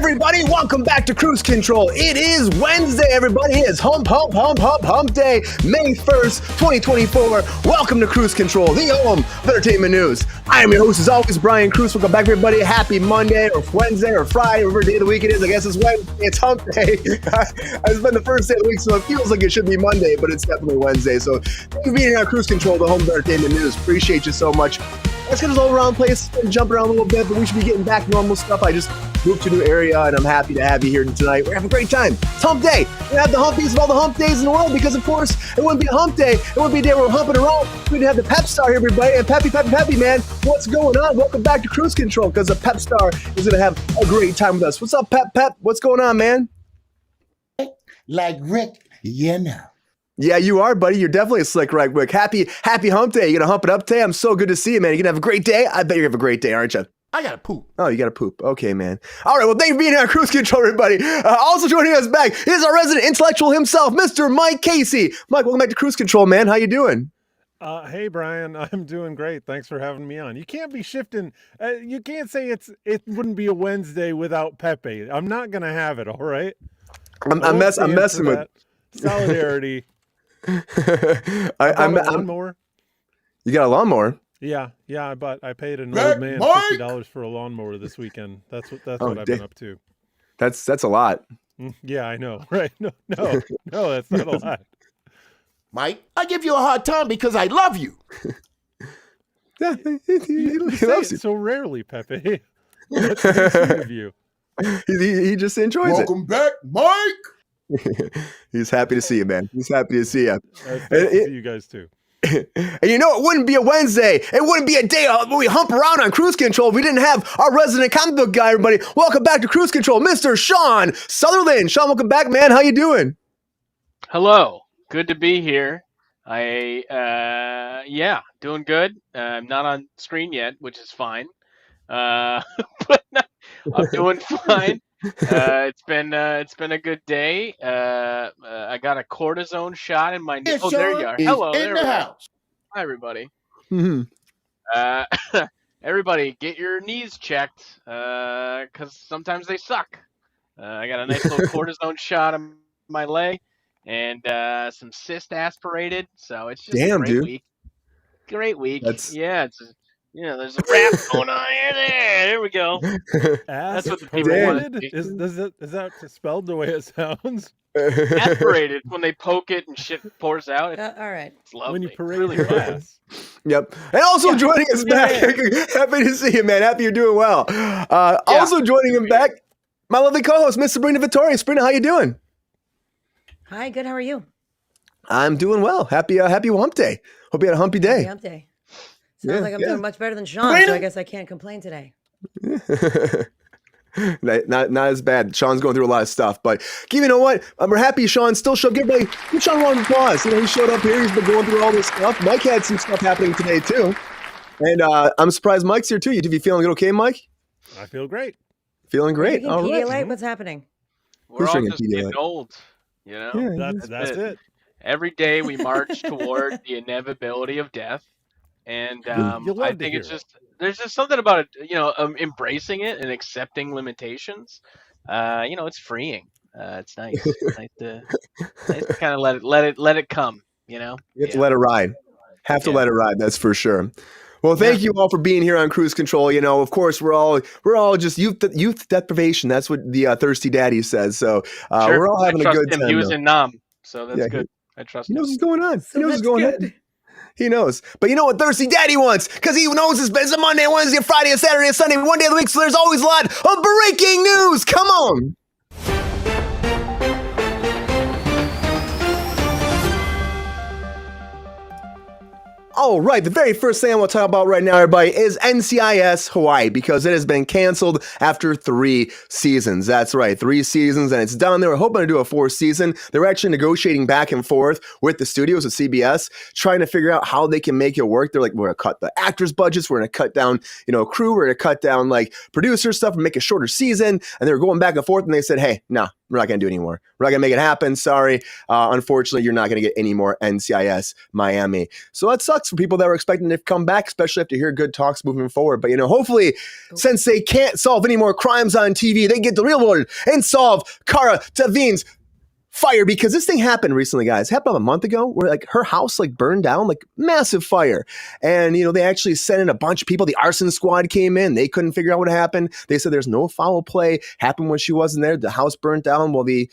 everybody? Welcome back to Kruse Control. It is Wednesday, everybody. It is hump day, May 1st, 2024. Welcome to Kruse Control, the home of entertainment news. I am your host, as always, Brian Kruse. Welcome back, everybody. Happy Monday or Wednesday or Friday, whatever day of the week it is. I guess it's Wednesday. It's hump day. It's been the first day of the week, so it feels like it should be Monday, but it's definitely Wednesday. So thank you for being here on Kruse Control, the home of entertainment news. Appreciate you so much. Let's get us all around the place and jump around a little bit, but we should be getting back to normal stuff. I just moved to a new area, and I'm happy to have you here tonight. We're having a great time. It's hump day. We have the humpiest of all the hump days in the world because, of course, it wouldn't be a hump day. It wouldn't be a day where we're humping around. We'd have the Pep Star here, everybody. And Peppy, man, what's going on? Welcome back to Kruse Control because the Pep Star is going to have a great time with us. What's up, Pep? What's going on, man? Like Rick, you know. Yeah, you are, buddy. You're definitely a slick right, Rick. Happy hump day. You're going to hump it up today? I'm so good to see you, man. You're going to have a great day? I bet you're going to have a great day, aren't you? I gotta poop. Oh, you gotta poop. Okay, man. All right, well, thank you for being here on Kruse Control, everybody. Also joining us back is our resident intellectual himself, Mr. Mike Casey. Mike, welcome back to Kruse Control, man. How you doing? Hey, Brian. I'm doing great. Thanks for having me on. You can't be shifting. You can't say it wouldn't be a Wednesday without Pepe. I'm not going to have it, all right? I'm messing with solidarity. I'm a lawnmower. You got a lawnmower? Yeah, I paid an old man $50 for a lawnmower this weekend. That's what I've been up to. That's a lot. Yeah, I know, right? No, that's not a lot. Mike, I give you a hard time because I love you. Yeah, he loves you so rarely, Pepe. That's so sweet of you. He just enjoys Welcome back, Mike. He's happy to see you, man. He's happy to see you. Nice to see you guys too. And you know, it wouldn't be a Wednesday. It wouldn't be a day where we hump around on Kruse Control if we didn't have our resident comic book guy, everybody. Welcome back to Kruse Control, Mr. Sean Sutherland. Sean, welcome back, man. How you doing? Hello. Good to be here. Doing good. I'm not on screen yet, which is fine. But I'm doing fine. It's been a good day. I got a cortisone shot in my knee. Oh, there you are. Hello, in the house. Hi, everybody. Mm-hmm. Everybody, get your knees checked, because sometimes they suck. I got a nice little cortisone shot in my leg, and some cyst aspirated. So it's just a great week. Great week. There's a rap going on here. There we go. That's what the people want. Is that spelled the way it sounds? Aspirated when they poke it and shit pours out. All right. It's lovely. When you parade really glass. Yep. And also joining us back. Happy to see you, man. Happy you're doing well. Also joining him back, my lovely co-host, Miss Sabrina Vittoria. Sabrina, how you doing? Hi, good. How are you? I'm doing well. Happy hump day. Hope you had a humpy day. Happy hump day. Sounds like I'm doing much better than Sean, so I guess I can't complain today. Not as bad. Sean's going through a lot of stuff, but you know what? We're happy Sean still showed. Give Sean a round of applause. You know, he showed up here. He's been going through all this stuff. Mike had some stuff happening today too, and I'm surprised Mike's here too. You feeling okay, Mike? I feel great. Feeling great. All right. Pedialyte? What's happening? We're all just getting old. You know, that's it. Every day we march toward the inevitability of death. And I think there's just something about it, embracing it and accepting limitations. It's freeing. It's nice. nice to kind of let it come. You know, you have to let it ride. Have to let it ride. That's for sure. Well, thank you all for being here on Kruse Control. You know, of course, we're all just youth deprivation. That's what the thirsty daddy says. So we're all having a good time. He was in Nam, so that's good. I trust him. He knows what's going on. He knows what's going on. He knows. But you know what Thirsty Daddy wants? Because he knows it's a Monday, Wednesday, Friday, Saturday, Sunday, one day of the week, so there's always a lot of breaking news. Come on. All right, the very first thing I want to talk about right now, everybody, is NCIS Hawaii, because it has been canceled after 3 seasons. That's right, 3 seasons, and it's done. They were hoping to do a 4th season. They were actually negotiating back and forth with the studios at CBS, trying to figure out how they can make it work. They're like, we're going to cut the actors' budgets, we're going to cut down, crew, we're going to cut down, producer stuff and make a shorter season. And they were going back and forth, and they said, hey, no, we're not going to do anymore. We're not going to make it happen. Sorry. Unfortunately, you're not going to get any more NCIS Miami. So that sucks for people that were expecting to come back, especially after hear good talks moving forward. But, hopefully, since they can't solve any more crimes on TV, they get the real world and solve Cara Devline's fire, because this thing happened recently, guys. It happened a month ago where like her house like burned down, like massive fire. And, they actually sent in a bunch of people. The arson squad came in. They couldn't figure out what happened. They said there's no foul play happened when she wasn't there. The house burnt down. Well, they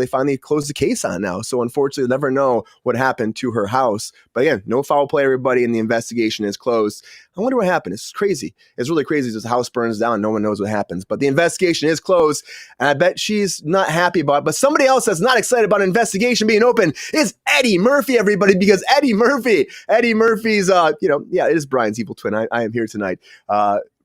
finally closed the case on now. So unfortunately, they'll never know what happened to her house. But again, no foul play, everybody, and the investigation is closed. I wonder what happened. It's crazy. It's really crazy. Just the house burns down. No one knows what happens. But the investigation is closed. And I bet she's not happy about it. But somebody else that's not excited about an investigation being open is Eddie Murphy, everybody, because Eddie Murphy's, it is Brian's evil twin. I am here tonight.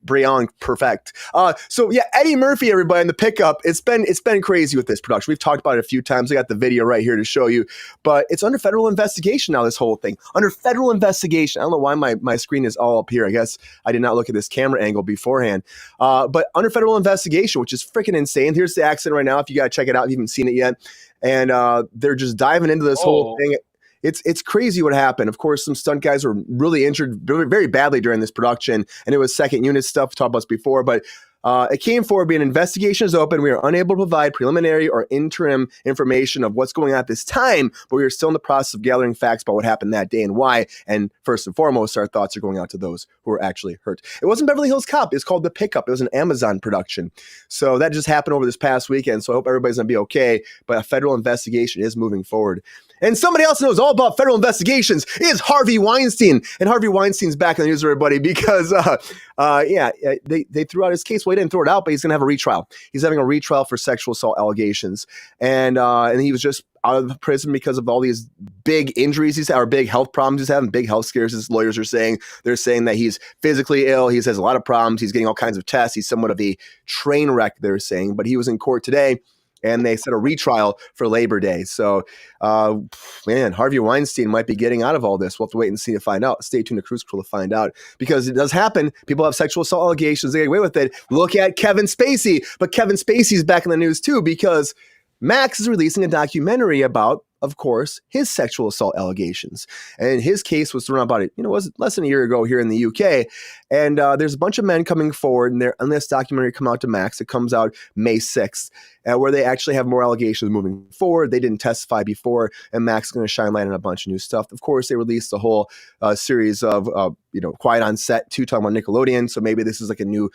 Brian perfect. Eddie Murphy, everybody, in the pickup. It's been crazy with this production. We've talked about it a few times. I got the video right here to show you, but it's under federal investigation now. This whole thing under federal investigation. I don't know why my screen is all up here. I guess I did not look at this camera angle beforehand. But under federal investigation, which is freaking insane. Here's the accident right now. If you got to check it out, if you haven't seen it yet, and they're just diving into this whole thing. It's crazy what happened. Of course, some stunt guys were really injured very, very badly during this production, and it was second unit stuff. We talked about this before, but it came forward being an investigation is open. We are unable to provide preliminary or interim information of what's going on at this time, but we are still in the process of gathering facts about what happened that day and why. And first and foremost, our thoughts are going out to those who were actually hurt. It wasn't Beverly Hills Cop. It's called The Pickup. It was an Amazon production. So that just happened over this past weekend. So I hope everybody's going to be okay. But a federal investigation is moving forward. And somebody else knows all about federal investigations is Harvey Weinstein. And Harvey Weinstein's back in the news, everybody, because they threw out his case. Well, he didn't throw it out, but he's going to have a retrial. He's having a retrial for sexual assault allegations. And he was just out of prison because of all these big injuries he's had, or big health problems he's having, big health scares, his lawyers are saying. They're saying that he's physically ill. He has a lot of problems. He's getting all kinds of tests. He's somewhat of a train wreck, they're saying. But he was in court today, and they set a retrial for Labor Day. So, Harvey Weinstein might be getting out of all this. We'll have to wait and see to find out. Stay tuned to Kruse Control to find out, because it does happen. People have sexual assault allegations. They get away with it. Look at Kevin Spacey. But Kevin Spacey's back in the news too, because Max is releasing a documentary about, of course, his sexual assault allegations. And his case was thrown about, was less than a year ago here in the UK. And there's a bunch of men coming forward, and this documentary come out to Max. It comes out May 6th, where they actually have more allegations moving forward. They didn't testify before, and Max is going to shine light on a bunch of new stuff. Of course, they released the whole series of, Quiet on Set 2, talking about Nickelodeon. So maybe this is like a new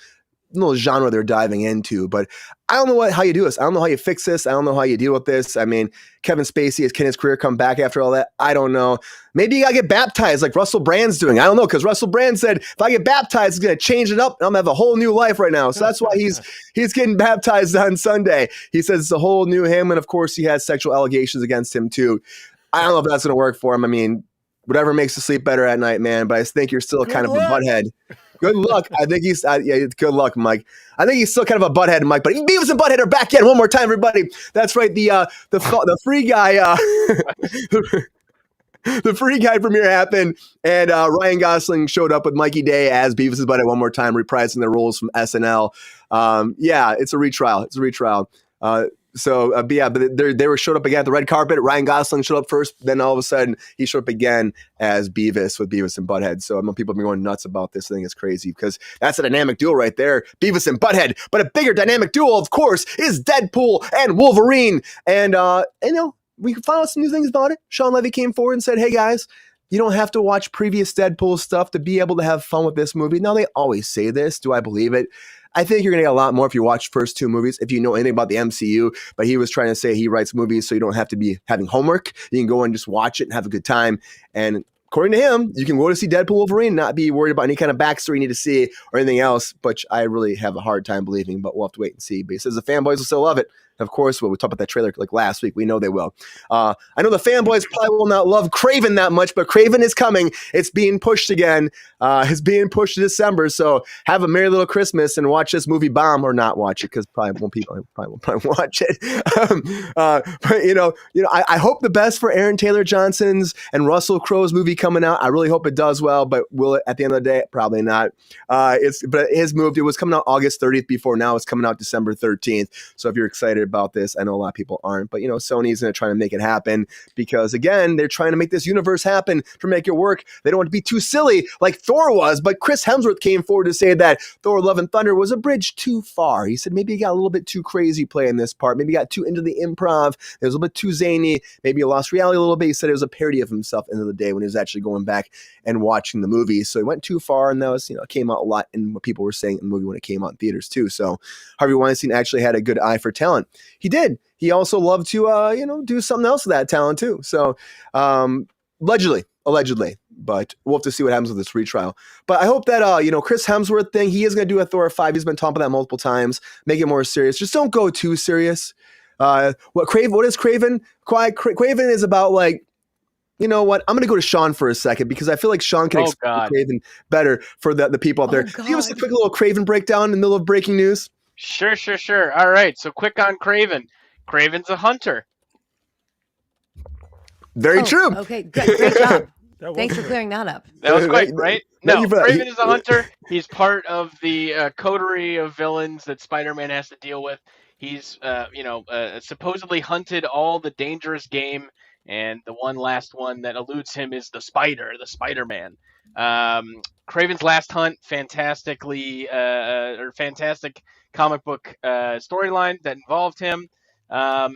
little genre they're diving into, but I don't know how you do this. I don't know how you fix this. I don't know how you deal with this. I mean, Kevin Spacey, can his career come back after all that? I don't know. Maybe you gotta get baptized like Russell Brand's doing. I don't know, because Russell Brand said, if I get baptized, it's gonna change it up, and I'm gonna have a whole new life right now. So that's why he's getting baptized on Sunday. He says it's a whole new him, and of course he has sexual allegations against him too. I don't know if that's gonna work for him. I mean, whatever makes you sleep better at night, man. But I think you're still kind of a butthead. Good luck. I think he's good luck, Mike. I think he's still kind of a butthead, Mike. But Beavis and Butthead are back in one more time, everybody. That's right. The free guy, the free guy premiere happened, and Ryan Gosling showed up with Mikey Day as Beavis and Butthead one more time, reprising their roles from SNL. It's a retrial. But they were showed up again at the red carpet. Ryan Gosling showed up first, then all of a sudden he showed up again as Beavis with Beavis and Butthead. So I know people have been going nuts about this. I think it's crazy, because that's a dynamic duo right there, Beavis and Butthead. But a bigger dynamic duo, of course, is Deadpool and Wolverine. And we can find out some new things about it. Sean Levy came forward and said, "Hey guys, you don't have to watch previous Deadpool stuff to be able to have fun with this movie." Now, they always say this. Do I believe it? I think you're going to get a lot more if you watch the first two movies, if you know anything about the MCU. But he was trying to say he writes movies so you don't have to be having homework. You can go and just watch it and have a good time. And according to him, you can go to see Deadpool Wolverine and not be worried about any kind of backstory you need to see or anything else, which I really have a hard time believing, but we'll have to wait and see. But he says the fanboys will still love it. Of course, we talked about that trailer like last week. We know they will. I know the fanboys probably will not love Kraven that much, but Kraven is coming. It's being pushed again. It's being pushed to December. So have a merry little Christmas and watch this movie bomb, or not watch it, because probably won't watch it. But I hope the best for Aaron Taylor Johnson's and Russell Crowe's movie coming out. I really hope it does well, but will it at the end of the day? Probably not. But it has moved. It was coming out August 30th before. Now it's coming out December 13th. So if you're excited excited about this. I know a lot of people aren't, but Sony's going to try to make it happen because, again, they're trying to make this universe happen to make it work. They don't want to be too silly like Thor was, but Chris Hemsworth came forward to say that Thor Love and Thunder was a bridge too far. He said maybe he got a little bit too crazy playing this part. Maybe he got too into the improv. It was a little bit too zany. Maybe he lost reality a little bit. He said it was a parody of himself at the end of the day when he was actually going back and watching the movie. So he went too far, and that was, came out a lot in what people were saying in the movie when it came out in theaters too. So Harvey Weinstein actually had a good eye for talent. He did. He also loved to, do something else with that talent too. So allegedly, but we'll have to see what happens with this retrial. But I hope that, Chris Hemsworth thing, he is going to do a Thor 5. He's been talking about that multiple times. Make it more serious. Just don't go too serious. What is Kraven? Kraven is about like, you know what? I'm going to go to Sean for a second because I feel like Sean can explain Kraven better for the people out there. Give us a quick little Kraven breakdown in the middle of breaking news. Sure. All right. So quick on Kraven. Kraven's a hunter. Very true. Okay, great job. Thanks for clearing that up. That was quick, right? No, Kraven is a hunter. He's part of the coterie of villains that Spider-Man has to deal with. He's, supposedly hunted all the dangerous game, and the last one that eludes him is the Spider-Man. Kraven's Last Hunt, fantastic comic book storyline that involved him.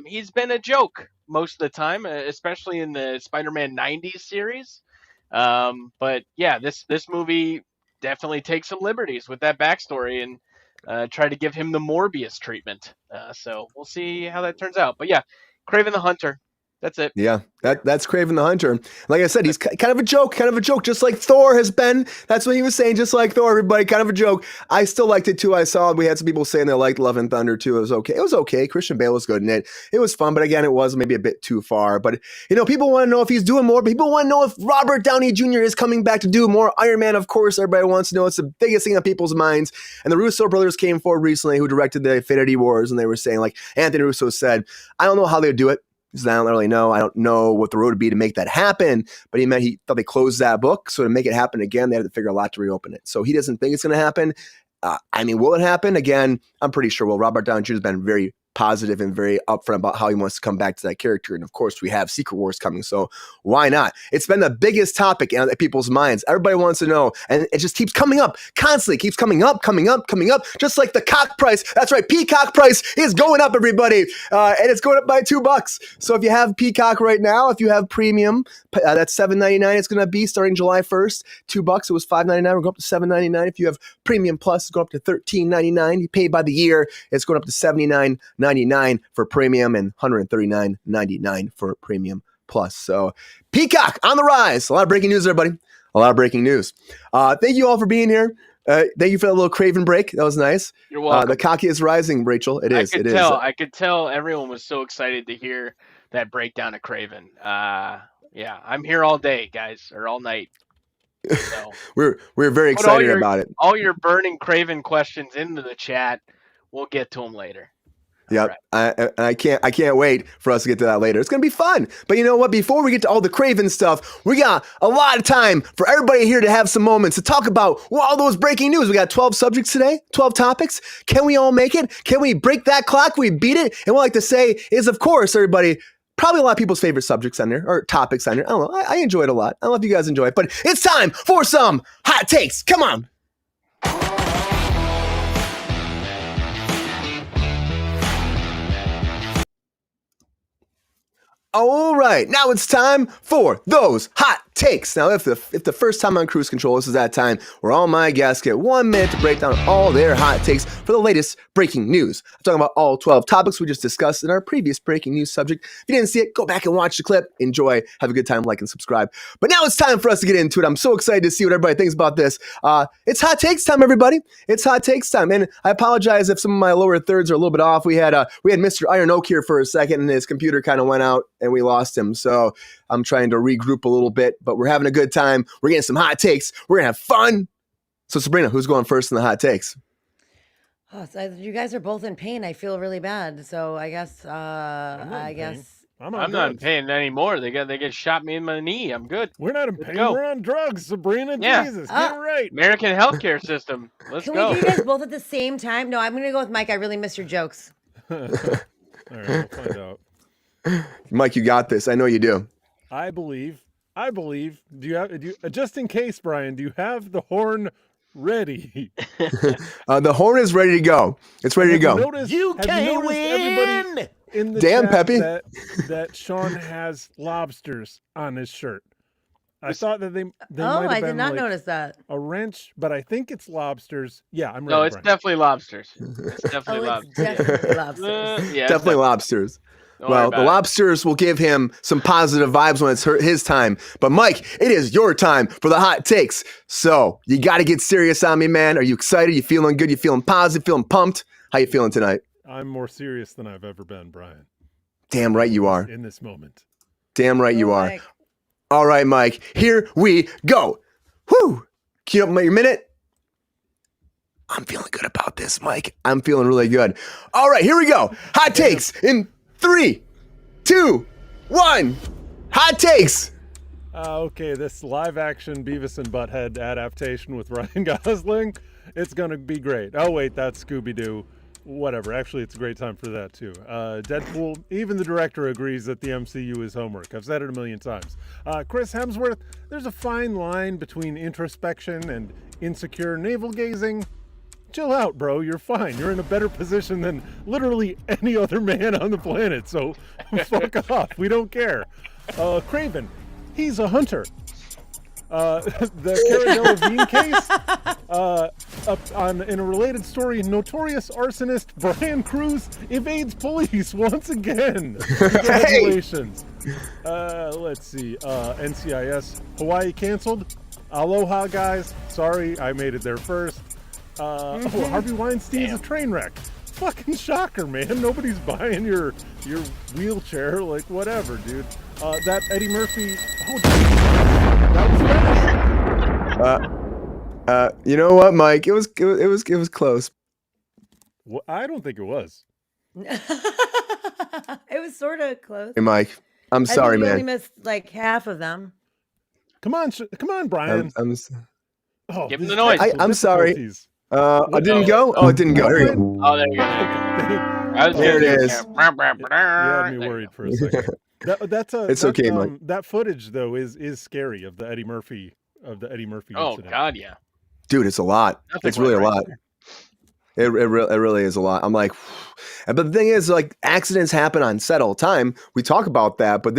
He's been a joke most of the time, especially in the Spider-Man 90s series. But yeah, this movie definitely takes some liberties with that backstory and try to give him the Morbius treatment. So we'll see how that turns out. But yeah, Kraven the Hunter. That's it. Yeah, that's Kraven the Hunter. Like I said, he's kind of a joke, just like Thor has been. That's what he was saying, just like Thor, everybody, kind of a joke. I still liked it too. We had some people saying they liked Love and Thunder too. It was okay. Christian Bale was good in it. It was fun, but again, it was maybe a bit too far. But, people want to know if he's doing more. People want to know if Robert Downey Jr. is coming back to do more Ironman. Of course, everybody wants to know. It's the biggest thing on people's minds. And the Russo brothers came forward recently who directed the Infinity Wars, and they were saying, like, Anthony Russo said, I don't know how they would do it. I don't really know. I don't know what the road would be to make that happen. But he thought they closed that book. So to make it happen again, they had to figure a lot to reopen it. So he doesn't think it's going to happen. Will it happen? Again, I'm pretty sure. Well, Robert Downey Jr. has been very positive and very upfront about how he wants to come back to that character. And of course, we have Secret Wars coming. So why not? It's been the biggest topic in people's minds. Everybody wants to know. And it just keeps coming up constantly, keeps coming up, just like the cock price. That's right. Peacock price is going up, everybody. And it's going up by $2. So if you have Peacock right now, if you have premium, that's $7.99. It's going to be starting July 1st. $2. It was $5.99. We're going up to $7.99. If you have premium plus, it's going up to $13.99. You pay by the year. It's going up to $79.99 for premium and $139.99 for premium plus. So Peacock on the rise. A lot of breaking news, everybody. A lot of breaking news. Thank you all for being here. Thank you for that little Kraven break. That was nice. You're welcome. The cocky is rising, Rachel. It is. I could tell everyone was so excited to hear that breakdown of Kraven. Yeah, I'm here all day, guys, or all night. So we're very excited about it. All your burning Kraven questions into the chat. We'll get to them later. Yep. Right. I can't wait for us to get to that later. It's going to be fun. But you know what? Before we get to all the Kraven stuff, we got a lot of time for everybody here to have some moments to talk about all those breaking news. We got 12 subjects today, 12 topics. Can we all make it? Can we break that clock? We beat it? And what I like to say is, of course, everybody, probably a lot of people's favorite subjects on there, or topics on there. I don't know. I enjoy it a lot. I don't know if you guys enjoy it, but it's time for some hot takes. Come on. All right, now it's time for those hot takes. Now, if the first time on Kruse Control, this is that time where all my guests get 1 minute to break down all their hot takes for the latest breaking news. I'm talking about all 12 topics we just discussed in our previous breaking news subject. If you didn't see it, go back and watch the clip. Enjoy, have a good time, like and subscribe. But now it's time for us to get into it. I'm so excited to see what everybody thinks about this. It's hot takes time, everybody. It's hot takes time. And I apologize if some of my lower thirds are a little bit off. We had Mr. Iron Oak here for a second, and his computer kind of went out, and we lost him. So I'm trying to regroup a little bit, but we're having a good time. We're getting some hot takes. We're going to have fun. So Sabrina, who's going first in the hot takes? Oh, so you guys are both in pain. I feel really bad. So I guess, I'm not in pain anymore. They get shot me in my knee. I'm good. We're not in pain. We're on drugs, Sabrina. Yeah. Jesus, get it right. American healthcare system. Let's go. Can we do you guys both at the same time? No, I'm going to go with Mike. I really miss your jokes. All right, we'll find out. Mike, you got this. I know you do. I believe. Do you just in case, Brian? Do you have the horn ready? The horn is ready to go. It's ready to go. You can't win. In the Damn, chat Peppy. that Sean has lobsters on his shirt. I thought that they Oh, might have I been did not like notice that. a wrench, but I think it's lobsters. Yeah, I'm ready. No, it's Brian. definitely lobsters. It's definitely Oh, lobsters. it's definitely lobsters. Yeah, Definitely lobsters. Don't worry Well, the about it. lobsters will give him some positive vibes when it's his time. But Mike, it is your time for the hot takes. So you got to get serious on me, man. Are you excited? You feeling good? You feeling positive? Feeling pumped? How you feeling tonight? I'm more serious than I've ever been, Brian. Damn right you are. In this moment. Damn right you Oh, are. Mike. All right, Mike. Here we go. Whoo! Cue up your minute. I'm feeling good about this, Mike. I'm feeling really good. All right, here we go. Hot takes in 3, 2, 1. Hot takes. Okay, this live-action Beavis and Butthead adaptation with Ryan Gosling, it's going to be great. Oh, wait, that's Scooby Doo. Whatever. Actually, it's a great time for that, too. Deadpool, even the director agrees that the MCU is homework. I've said it a million times. Chris Hemsworth, there's a fine line between introspection and insecure navel-gazing. Chill out, bro. You're fine. You're in a better position than literally any other man on the planet, so fuck off. We don't care. Kraven, he's a hunter. The Cara Delevingne case, in a related story, notorious arsonist Brian Kruse evades police once again. Congratulations. Let's see. NCIS, Hawaii canceled. Aloha, guys. Sorry, I made it there first. Harvey Weinstein's a train wreck. Fucking shocker, man. Nobody's buying your wheelchair. Like, whatever, dude. That Eddie Murphy. Oh, that was bad. You know what, Mike? It was close. Well, I don't think it was. It was sort of close. Hey, Mike. I'm I sorry, think you man. only missed like half of them. Come on, Brian. Oh, Give him this the noise. technical I'm sorry. difficulties. I didn't go? Oh, it didn't go. Here we go. Oh, there you go. I was There it gonna do is. You had me worried for a second. It's okay, Mike. That footage though is scary of the Eddie Murphy Oh incident. God, yeah. Dude, it's a lot. Nothing It's really a went right lot. It really is a lot. I'm like, but the thing is, like, accidents happen on set all the time. We talk about that, but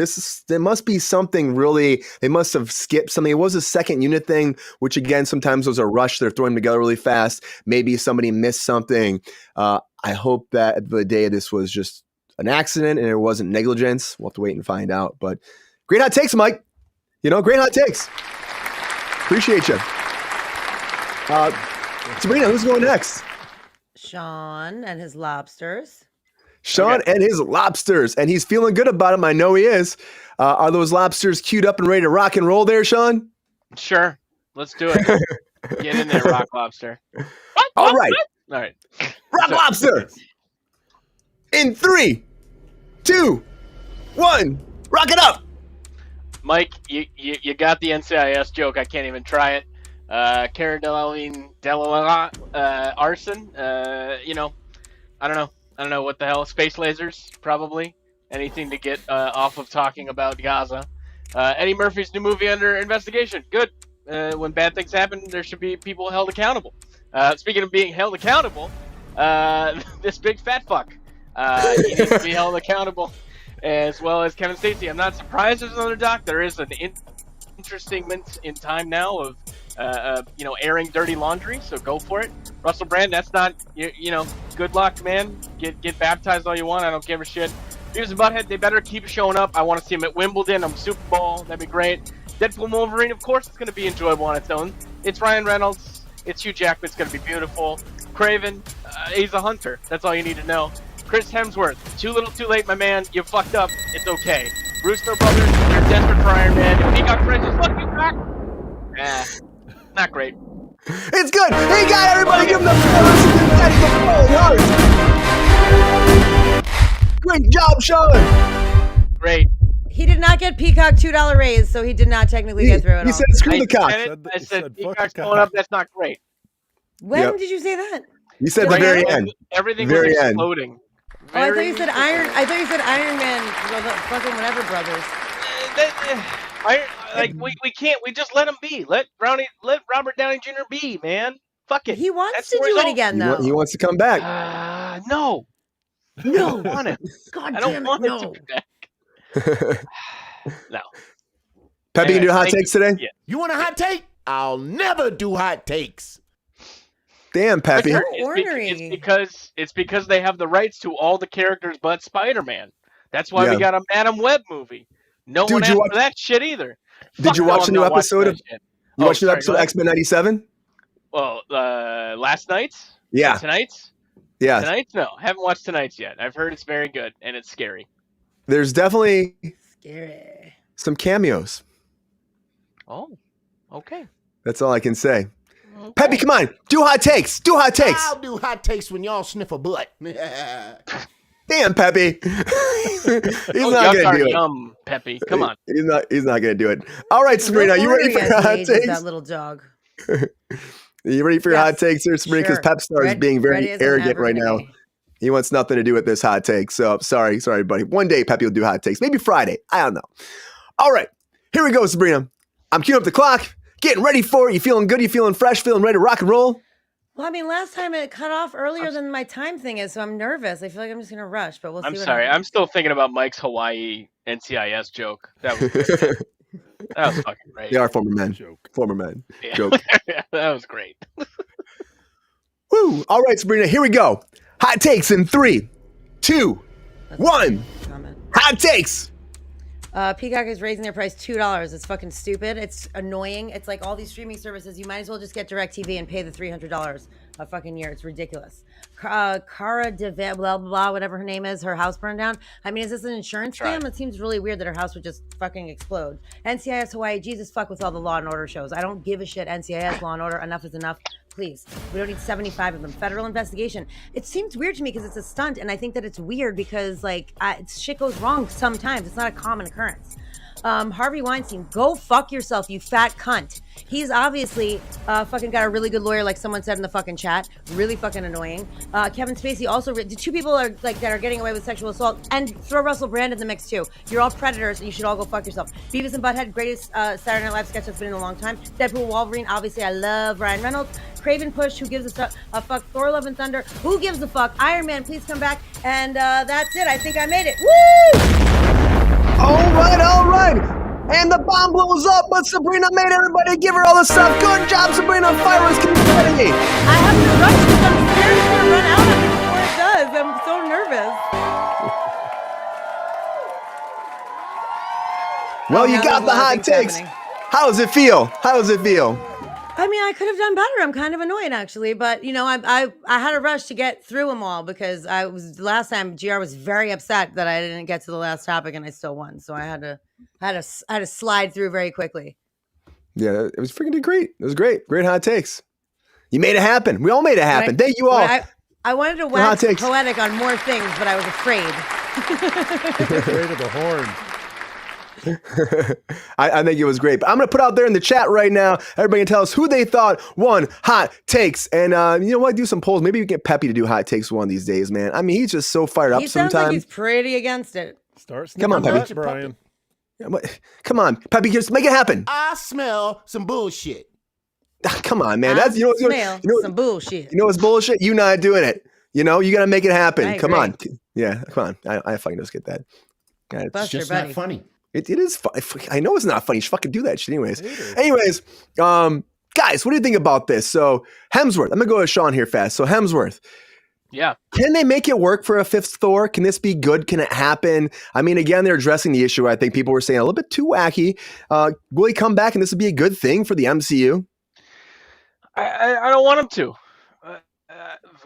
there must be something really, they must have skipped something. It was a second unit thing, which again, sometimes was a rush. They're throwing them together really fast. Maybe somebody missed something. I hope that at the day this was just an accident and it wasn't negligence. We'll have to wait and find out. But great hot takes, Mike. Great hot takes. Appreciate you. Sabrina, who's going next? Sean and his lobsters. Sean and his lobsters, and he's feeling good about them. I know he is. Are those lobsters queued up and ready to rock and roll there, Sean? Sure. Let's do it. Get in there, Rock Lobster. All right. All right. Rock Lobster. In 3, 2, 1. Rock it up. Mike, you got the NCIS joke. I can't even try it. Cara Delevingne, arson. I don't know what the hell. Space lasers, probably. Anything to get off of talking about Gaza. Eddie Murphy's new movie under investigation. Good. When bad things happen, there should be people held accountable. Speaking of being held accountable, this big fat fuck, he needs to be held accountable, as well as Kevin Spacey. I'm not surprised there's another doc. There is an interesting moment in time now of airing dirty laundry, so go for it. Russell Brand, that's not, good luck, man. Get baptized all you want. I don't give a shit. Beavis and Butthead, they better keep showing up. I want to see him at Wimbledon, Super Bowl. That'd be great. Deadpool and Wolverine, of course, it's going to be enjoyable on its own. It's Ryan Reynolds. It's Hugh Jackman. It's going to be beautiful. Kraven, he's a hunter. That's all you need to know. Chris Hemsworth, too little, too late, my man. You fucked up. It's okay. Russo Brothers, they're desperate for Iron Man. If Peacock Princess, look, you back. Not great. It's good. Hey, guy, everybody, give him the full heart. Great job, Sean. Great. He did not get Peacock $2 raise, so he did not technically get through it He all. said screw the cock. I said fuck Peacock's the going cock. up. That's not great. When Yep. did you say that? You said the very end. Everything Very was end. exploding. Oh, I thought you said Iron. I thought you said Iron Man. Well, the fucking whatever brothers. We can't. We just let him be. Let Robert Downey Jr. be, man. Fuck it. He wants That's to the do it result. again, though. He wants to come back. No. I don't want him. God I damn don't it, want no. him to be back. No. Peppy, you can do hot takes today? Yeah. You want a hot take? I'll never do hot takes. Damn, Peppy. So It's ornery. because they have the rights to all the characters but Spider-Man. That's why we got a Madam Web movie. No Dude, one you asked watch- for that shit either. Did you watch the new episode of? You watched the new episode of X-Men '97? Well, last night's? Yeah. Tonight's? Yeah. Tonight's? No, haven't watched tonight's yet. I've heard it's very good and it's scary. There's definitely Scary. some cameos. Oh, okay. That's all I can say. Peppy, come on. Do hot takes. Do hot takes. I'll do hot takes when y'all sniff a butt. Damn, Peppy. He's not yuck going to do it. Yum, Peppy. Come on. He's not going to do it. All right, Sabrina, you ready for your hot takes? That little dog. You ready for your hot takes here, Sabrina? Because Sure. Pepstar is being very arrogant right now. He wants nothing to do with this hot take. So sorry, buddy. One day Peppy will do hot takes. Maybe Friday. I don't know. All right. Here we go, Sabrina. I'm queuing up the clock. Getting ready for it. You feeling good? You feeling fresh? Feeling ready to rock and roll? Well, I mean, last time it cut off earlier than my time thing is, so I'm nervous. I feel like I'm just going to rush, but we'll see I'm what sorry. happens. I'm still thinking about Mike's Hawaii NCIS joke. That was great. That was fucking great. They are former men. Joke. Former men. Yeah. Joke. That was great. Woo. All right, Sabrina, here we go. Hot takes in 3, 2, 1. Comment. Hot takes. Peacock is raising their price $2. It's fucking stupid. It's annoying. It's like all these streaming services. You might as well just get DirecTV and pay the $300 a fucking year. It's ridiculous. Cara Devan, blah, blah, blah, whatever her name is, her house burned down. I mean, is this an insurance scam? It seems really weird that her house would just fucking explode. NCIS Hawaii, Jesus fuck with all the Law and Order shows. I don't give a shit. NCIS, Law and Order, enough is enough. Please. We don't need 75 of them. Federal investigation. It seems weird to me because it's a stunt, and I think that it's weird because, like, shit goes wrong sometimes. It's not a common occurrence. Harvey Weinstein, go fuck yourself, you fat cunt. He's obviously fucking got a really good lawyer, like someone said in the fucking chat. Really fucking annoying. Kevin Spacey also, the two people are like that are getting away with sexual assault, and throw Russell Brand in the mix too. You're all predators, and you should all go fuck yourself. Beavis and Butthead, greatest Saturday Night Live sketch that's been in a long time. Deadpool, Wolverine, obviously I love Ryan Reynolds. Craven Push, who gives a fuck. Thor, Love and Thunder, who gives a fuck. Iron Man, please come back. And that's it. I think I made it. Woo! All right. And the bomb blows up, but Sabrina made everybody give her all the stuff. Good job, Sabrina. Fire is confetti. I have to rush because I'm scared it's going to run out of it before it does. I'm so nervous. Well, you now got there's a the lot of hot things takes. happening. How does it feel? I mean, I could have done better. I'm kind of annoyed actually, but you know, I had to rush to get through them all because last time GR was very upset that I didn't get to the last topic and I still won, so I had to slide through very quickly. Yeah, it was freaking great. It was great. Great hot takes. You made it happen. We all made it happen. Thank you all. I wanted to wax poetic on more things, but I was afraid. Afraid of the horn. I think it was great. But I'm going to put out there in the chat right now. Everybody can tell us who they thought won hot takes. And you know what? Do some polls. Maybe we get Peppy to do hot takes one of these days, man. I mean, he's just so fired up He sounds sometimes. like he's pretty against it. Come on, Peppy. Brian. Come on, Peppy, just make it happen. I smell some bullshit. Come on, man. That's some bullshit. You know what's bullshit? You not doing it. You know, you got to make it happen. Come on. agree. Yeah, come on. I fucking just get that. God, It's just not funny. It is fun. I know it's not funny. You should fucking do that shit anyways. Guys, what do you think about this? So Hemsworth, I'm going to go to Sean here fast. So Hemsworth. Yeah. Can they make it work for a fifth Thor? Can this be good? Can it happen? I mean, again, they're addressing the issue. I think people were saying a little bit too wacky. Will he come back and this would be a good thing for the MCU? I don't want him to.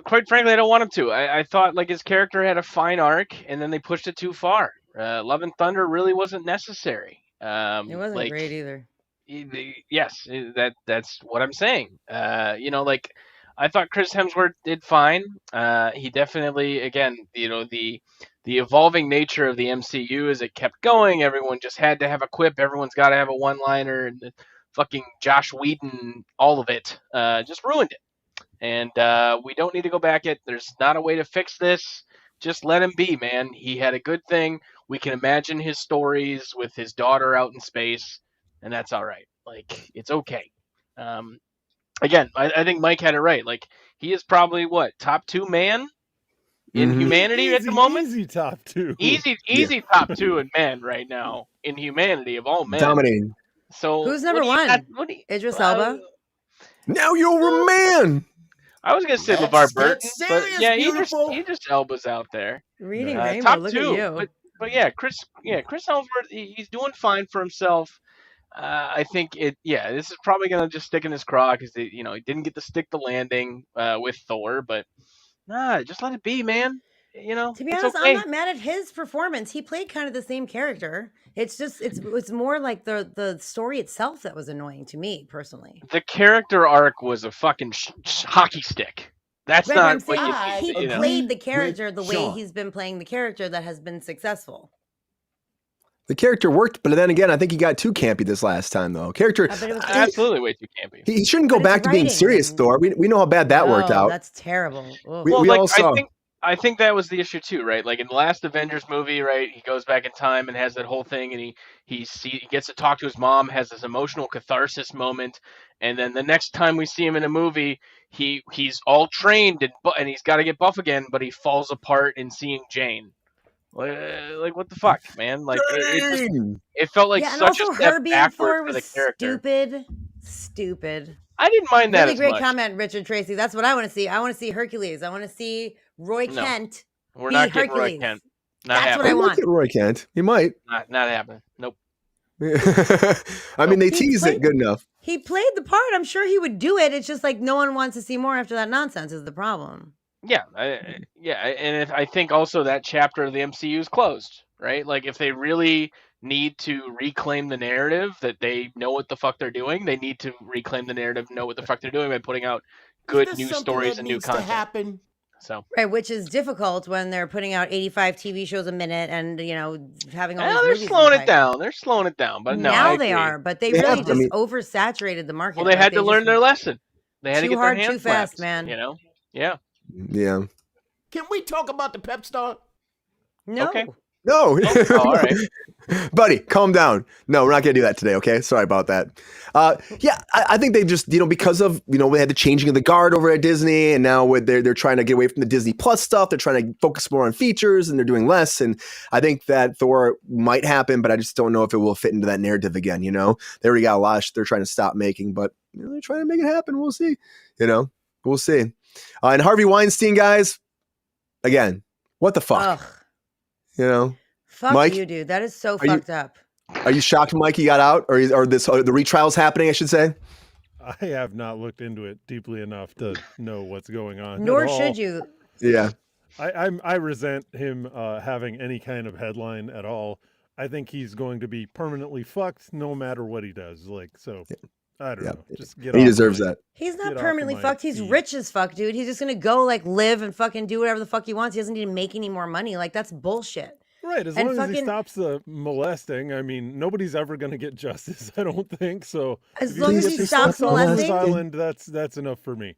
Quite frankly, I don't want him to. I thought like his character had a fine arc, and then they pushed it too far. Love and Thunder really wasn't necessary. It wasn't great either. Yes, that's what I'm saying. I thought Chris Hemsworth did fine. He definitely, again, the evolving nature of the MCU as it kept going. Everyone just had to have a quip. Everyone's got to have a one-liner, and fucking Josh Whedon, all of it, just ruined it. And we don't need to go back. There's not a way to fix this. just let him be, man. He had a good thing. We can imagine his stories with his daughter out in space, and that's all right. Like, it's okay. Again, I think Mike had it right. Like, he is probably what, top 2 man in humanity at the moment? Easy top 2. Easy top 2 in men right now in humanity of all men. Dominating. So Who's number 1? Idris Elba. Now you're a man. I was gonna say That's- LeVar Burton, that's but serious, yeah, beautiful. Idris Elba's out there. Reading Rainbow. Top Look 2, at you. but yeah, Chris Hemsworth, he's doing fine for himself. I think this is probably gonna just stick in his craw because he didn't get to stick the landing with Thor, but just let it be, man. To be it's honest, okay. I'm not mad at his performance. He played kind of the same character. It's just it's more like the story itself that was annoying to me personally. The character arc was a fucking hockey stick. That's Right, but I'm not what saying you he know. played the character the way Sean. he's been playing the character that has been successful. The character worked, but then again, I think he got too campy this last time, though. Character, But it was Absolutely way too campy. he shouldn't go But back it's to being writing serious, and- Thor. We know how bad that worked Oh, out. That's terrible. Ugh. We Well, like all saw. I think that was the issue too, right? Like in the last Avengers movie, right? He goes back in time and has that whole thing, and he gets to talk to his mom, has this emotional catharsis moment, and then the next time we see him in a movie, he's all trained and he's got to get buff again, but he falls apart in seeing Jane. Like what the fuck, man? Like it felt like yeah, and such also a step her being backward Thor for the was character. stupid. I didn't mind that Really as great much. comment, Richard Tracy. That's what I want to see. I want to see Hercules. I want to see Roy No. Kent. We're be not getting Hercules. Roy Kent. Not That's what happening. I want. Look at Roy Kent. He might. Not happening. Nope. I mean, they He teased it played- good enough. He played the part. I'm sure he would do it. It's just like no one wants to see more after that nonsense is the problem. Yeah, and I think also that chapter of the MCU is closed, right? Like if they really need to reclaim the narrative that they know what the fuck they're doing, they need to reclaim the narrative, know what the fuck they're doing by putting out good Is new this something stories that and new needs to content. happen? So Right, which is difficult when they're putting out 85 TV shows a minute and having all well, these they're movies in slowing the it pipe. down. They're slowing it down, but no, now I they agree. are, but they They really have, just I mean- oversaturated the market. Well, they Like, had to learn just- their lesson. They had to Too get hard, their too hands fast, slapped, man. Yeah. Yeah. Can we talk about the pep star? No. Okay. No. Oh, all right. Buddy, calm down. No, we're not going to do that today, okay? Sorry about that. I think they just, because of, we had the changing of the guard over at Disney, and now they're trying to get away from the Disney Plus stuff. They're trying to focus more on features, and they're doing less. And I think that Thor might happen, but I just don't know if it will fit into that narrative again, They already got a lot they're trying to stop making, but they're trying to make it happen. We'll see, We'll see. And Harvey Weinstein, guys, again, what the fuck? Ugh. Fuck Mike, you, dude. That is so are you- fucked up. Are you shocked Mikey got out, or the retrial's happening, I should say? I have not looked into it deeply enough to know what's going on. Nor at all. should you. Yeah. I resent him having any kind of headline at all. I think he's going to be permanently fucked no matter what he does. I don't know. Just get He off deserves my- that. He's Get not off of permanently my fucked. He's feed. rich as fuck, dude. He's just gonna go live and fucking do whatever the fuck he wants. He doesn't need to make any more money. That's bullshit. Right, as And long as he fucking- stops the molesting, I mean, nobody's ever going to get justice, I don't think. So As if you long can as get he your stops stuff off this molesting. island, that's enough for me.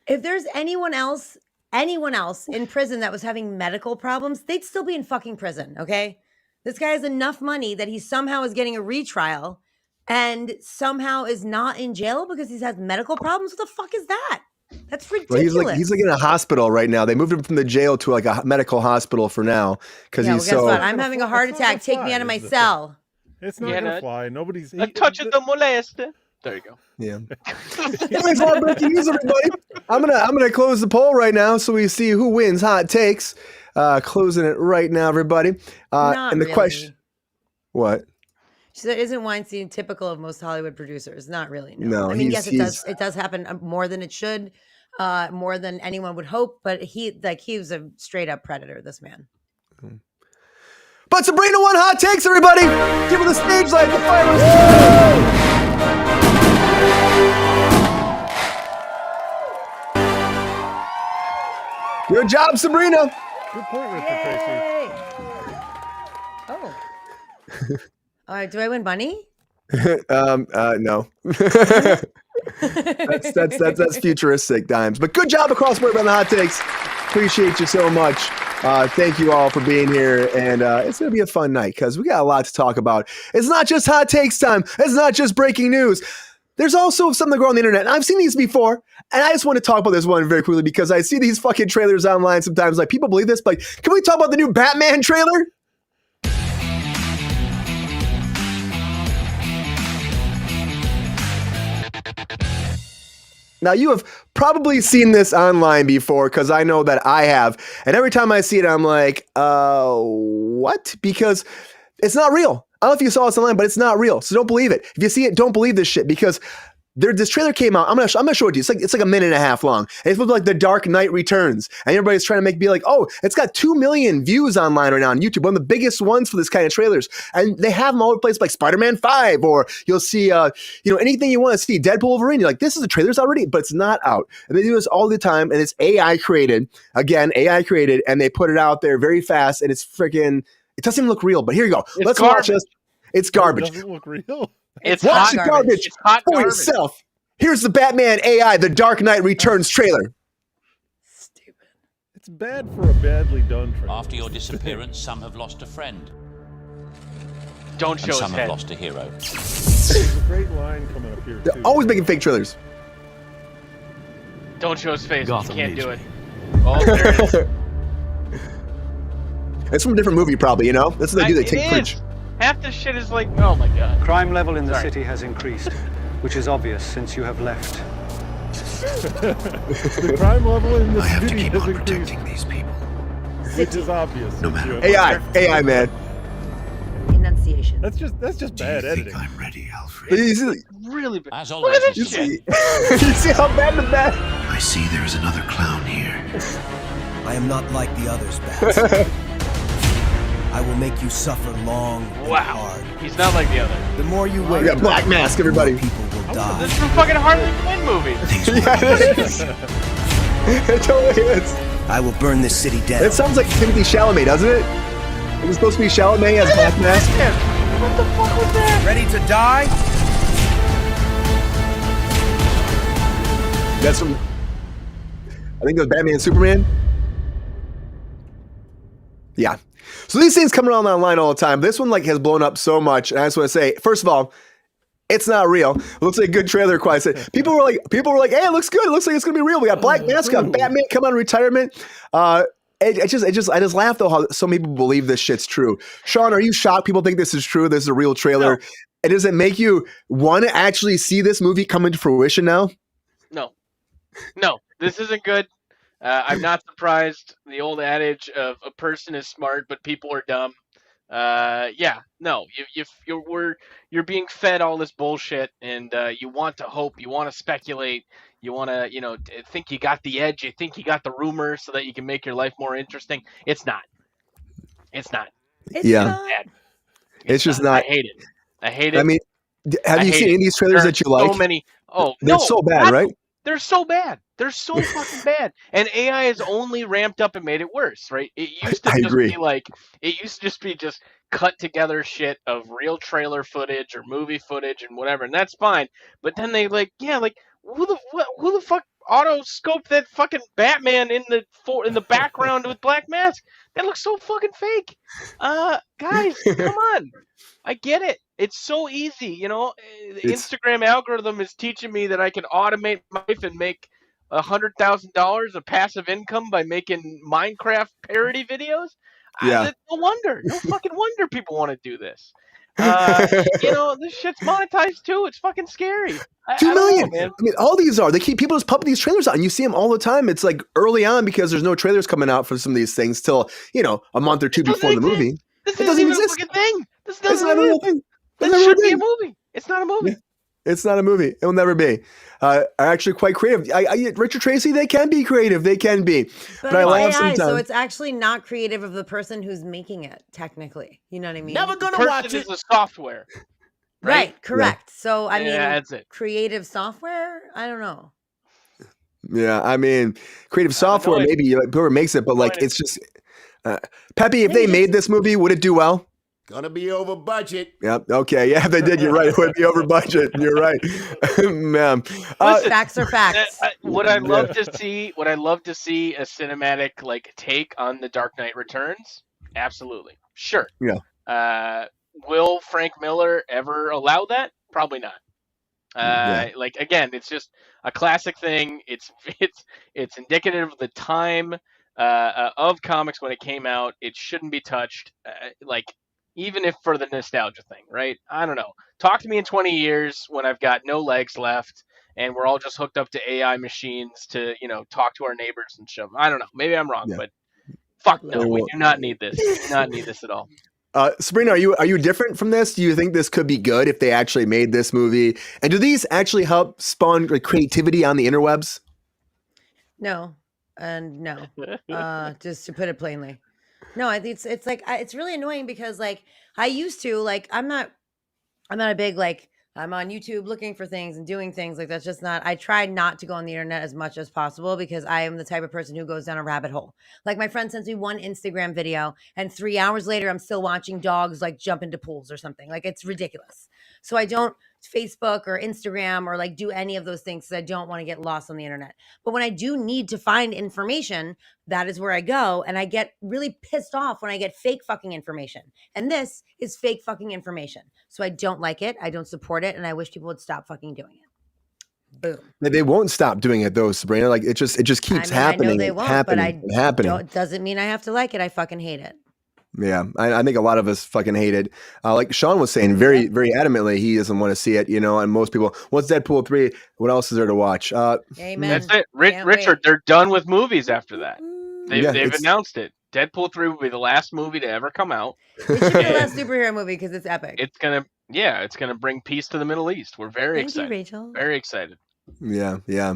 If there's anyone else in prison that was having medical problems, they'd still be in fucking prison, okay? This guy has enough money that he somehow is getting a retrial and somehow is not in jail because he has medical problems. What the fuck is that? That's ridiculous. Well, he's in a hospital right now. They moved him from the jail to a medical hospital for now because Yeah, he's well, guess so. what? I'm having a heart It's not attack. Take me fly, out of my is the cell. It's not Yeah, going to no, fly. Nobody's... A touch of the molester. There you go. Yeah. Anyways, a lot of breaking news, everybody. I'm gonna close the poll right now so we see who wins hot takes. Closing it right now, everybody. Not and the really. question. What? She said, "Isn't Weinstein typical of most Hollywood producers?" Not really. No, I mean, he's- yes, it does happen more than it should, more than anyone would hope. But he was a straight up predator. This man. But Sabrina won hot takes, everybody. Give her the stage light. The fire. Good job, Sabrina. Good point, Richard Tracy. Yay! Oh. All right. Do I win money? No. That's futuristic times. But good job across the board on the hot takes. Appreciate you so much. Thank you all for being here, and it's gonna be a fun night because we got a lot to talk about. It's not just hot takes time. It's not just breaking news. There's also something going on the internet. And I've seen these before, and I just want to talk about this one very quickly because I see these fucking trailers online sometimes. Like, people believe this, but can we talk about the new Batman trailer? Now, you have probably seen this online before because I know that I have. And every time I see it, I'm like, what? Because it's not real. I don't know if you saw this online, but it's not real. So don't believe it. If you see it, don't believe this shit because this trailer came out. I'm gonna show it to you. It's like a minute and a half long. And it's like The Dark Knight Returns. And everybody's trying to be like, oh, it's got 2 million views online right now on YouTube. One of the biggest ones for this kind of trailers. And they have them all over the place, like Spider-Man 5, or you'll see, anything you want to see. Deadpool, Wolverine. You're like, this is the trailer's already, but it's not out. And they do this all the time. And it's AI created. Again, AI created. And they put it out there very fast. And it's freaking, it doesn't even look real. But here you go. Let's watch this. It's garbage. It doesn't look real. It's Watch hot the garbage It's hot for garbage. yourself. Here's the Batman AI, The Dark Knight Returns trailer. Stupid. It's bad for a badly done trailer. After your disappearance, some have lost a friend, Don't show and his some have head. lost a hero. There's a great line coming up here, They're too. always making fake trailers. Don't show his face. Gotham You can't needs do it. me. Oh, there it is. It's from a different movie, probably, you know? That's what they do. They It take is. footage. Half this shit is like, oh my god. Crime level in the Sorry. city has increased, which is obvious since you have left. The crime level in this I have to city keep has on increased, protecting these people. which is obvious. No matter Yeah. what. AI, man. Enunciation. That's just Do bad you think editing. I'm ready, But Alfred? you see, Really bad. As Look at always, this you shit. see, you see how bad the bad. I see there is another clown here. I am not like the others, Bats. I will make you suffer long and Wow. hard. He's not like the other. The more you wait, We got Black Mask, the more everybody. people will die. This is a fucking Harley Quinn movie. These were Yeah, it is. It totally is. I will burn this city down. It sounds like Timothy Chalamet, doesn't it? It was supposed to be Chalamet as Black Mask. What the fuck was that? Ready to die? That's from, I think it was Batman and Superman. Yeah. So these things come around online all the time. This one has blown up so much. And I just want to say, first of all, it's not real. It looks like a good trailer. Quite I said. People were like, hey, it looks good. It looks like it's gonna be real. We got Black Mask, got Batman come out of retirement. I just laugh though how some people believe this shit's true. Sean, are you shocked people think this is true? This is a real trailer. No. And does it make you want to actually see this movie come into fruition now? No, this isn't good. I'm not surprised. The old adage of a person is smart, but people are dumb. You're being fed all this bullshit, and you want to hope, you want to speculate, you want to, think you got the edge, you think you got the rumor, so that you can make your life more interesting. It's not. It's not. It's Yeah. not. Bad. It's just I not. hate it. I hate it. I mean, have I you hate seen it. any of these trailers There that you are like? So many. Oh, They're no, so bad, not- right? They're so bad. They're so fucking bad. And AI has only ramped up and made it worse, right? It used to I just agree. be like, just cut together shit of real trailer footage or movie footage and whatever, and that's fine. But then they who the fuck auto scoped that fucking Batman in the background with Black Mask? That looks so fucking fake. Guys, come on. I get it. It's so easy, The Instagram algorithm is teaching me that I can automate my life and make $100,000 of passive income by making Minecraft parody videos. Yeah. No fucking wonder people want to do this. This shit's monetized too. It's fucking scary. 2 million. Man. I mean, all these are. They keep people just pumping these trailers out, and you see them all the time. It's like early on because there's no trailers coming out for some of these things till a month or two It doesn't before the exist. movie. This It isn't doesn't even exist. a fucking thing. This It's doesn't not a real exist. thing. This It's not a real should be a thing. movie. It's not a movie. It's not a movie. It will never be. Are actually quite creative. Richard Tracy, they can be creative. They can be. But I it's laugh AI, so sometimes. it's actually not creative of the person who's making it, technically. You know what I mean? Never gonna Person watch is it. a software. Right, correct. So, I Yeah, mean, that's it. creative software? I don't know. Yeah, I mean, creative software, annoyed. maybe whoever makes it, but Annoyed. it's just. Peppy, if they made this movie, would it do well? Gonna be over budget. Yep. Okay. Yeah, they did. You're right. It would be over budget. You're right, ma'am. Listen, Facts are facts. Would I love to see? Would I love to see a cinematic like take on the Dark Knight Returns? Absolutely, sure. Yeah. Will Frank Miller ever allow that? Probably not. Like again, it's just a classic thing. It's indicative of the time of comics when it came out. It shouldn't be touched. Like even if for the nostalgia thing, right? I don't know. Talk to me in 20 years when I've got no legs left and we're all just hooked up to AI machines to, talk to our neighbors and shit. I don't know. Maybe I'm wrong, but fuck no, we do not need this. We do not need this at all. Sabrina, are you different from this? Do you think this could be good if they actually made this movie? And do these actually help spawn like, creativity on the interwebs? No, and no. Just to put it plainly, no. I think it's like it's really annoying because like I used to like I'm not a big like I'm on YouTube looking for things and doing things like that's just not. I try not to go on the internet as much as possible because I am the type of person who goes down a rabbit hole. Like my friend sends me one Instagram video, and 3 hours later, I'm still watching dogs like jump into pools or something. Like it's ridiculous. So I don't Facebook or Instagram or like do any of those things because I don't want to get lost on the internet. But when I do need to find information, that is where I go, and I get really pissed off when I get fake fucking information. And this is fake fucking information. So I don't like it. I don't support it, and I wish people would stop fucking doing it. Boom. They won't stop doing it though, Sabrina. Like it just keeps happening. I know they won't, happening, but happening. Doesn't mean I have to like it. I fucking hate it. Yeah, I think a lot of us fucking hate it. Like Sean was saying, very, very adamantly, he doesn't want to see it. And most people, what's Deadpool 3? What else is there to watch? Amen. That's it, Richard. They're done with movies after that. They've announced it. Deadpool 3 will be the last movie to ever come out. It should be the last superhero movie because it's epic. It's gonna bring peace to the Middle East. We're very excited. Thank you, Rachel. Very excited. Yeah.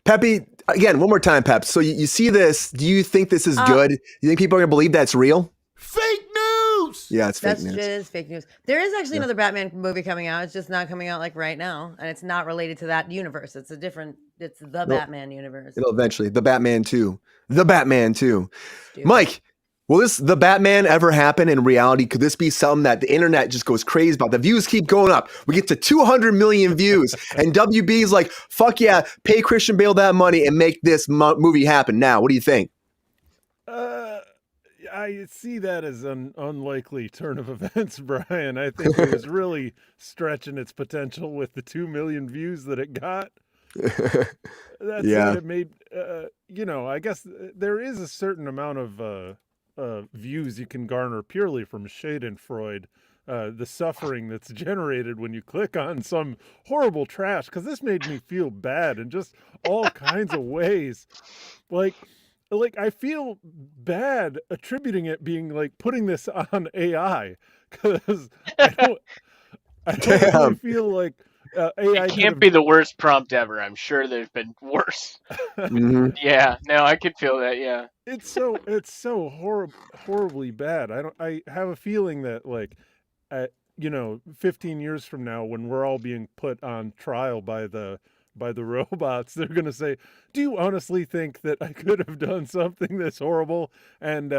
Peppy, again, one more time, Pep. So you see this. Do you think this is good? Do you think people are going to believe that's real? Fake news! Yeah, it's fake news. It is fake news. There is actually another Batman movie coming out. It's just not coming out like right now. And it's not related to that universe. It's the Batman universe. It'll eventually. The Batman 2. Stupid. Mike, will The Batman ever happen in reality? Could this be something that the internet just goes crazy about? The views keep going up. We get to 200 million views. And WB is like, fuck yeah, pay Christian Bale that money and make this movie happen now. What do you think? I see that as an unlikely turn of events, Brian. I think it was really stretching its potential with the 2 million views that it got. That's what it made. I guess there is a certain amount of views you can garner purely from Schadenfreude, the suffering that's generated when you click on some horrible trash. Because this made me feel bad in just all kinds of ways. Like I feel bad attributing it being like putting this on AI because I don't really feel like AI can't be the worst prompt ever. I'm sure there's been worse. Mm-hmm. Yeah, no, I could feel that. Yeah, it's so horribly bad. I have a feeling that like, 15 years from now, when we're all being put on trial by the robots, they're going to say, do you honestly think that I could have done something this horrible? And,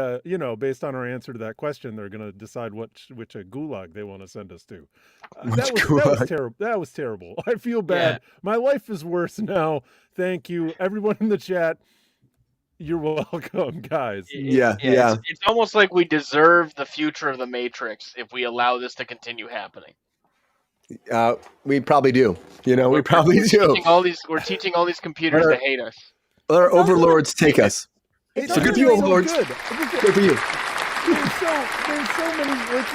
based on our answer to that question, they're going to decide which gulag they want to send us to. That was terrible. That was terrible. I feel bad. Yeah. My life is worse now. Thank you. Everyone in the chat, you're welcome, guys. Yeah. It's almost like we deserve the future of the Matrix if we allow this to continue happening. We probably do. We probably do. We're teaching all these computers to hate us. Let our overlords take us. It's so good for you, overlords. Good for you. There's so many, like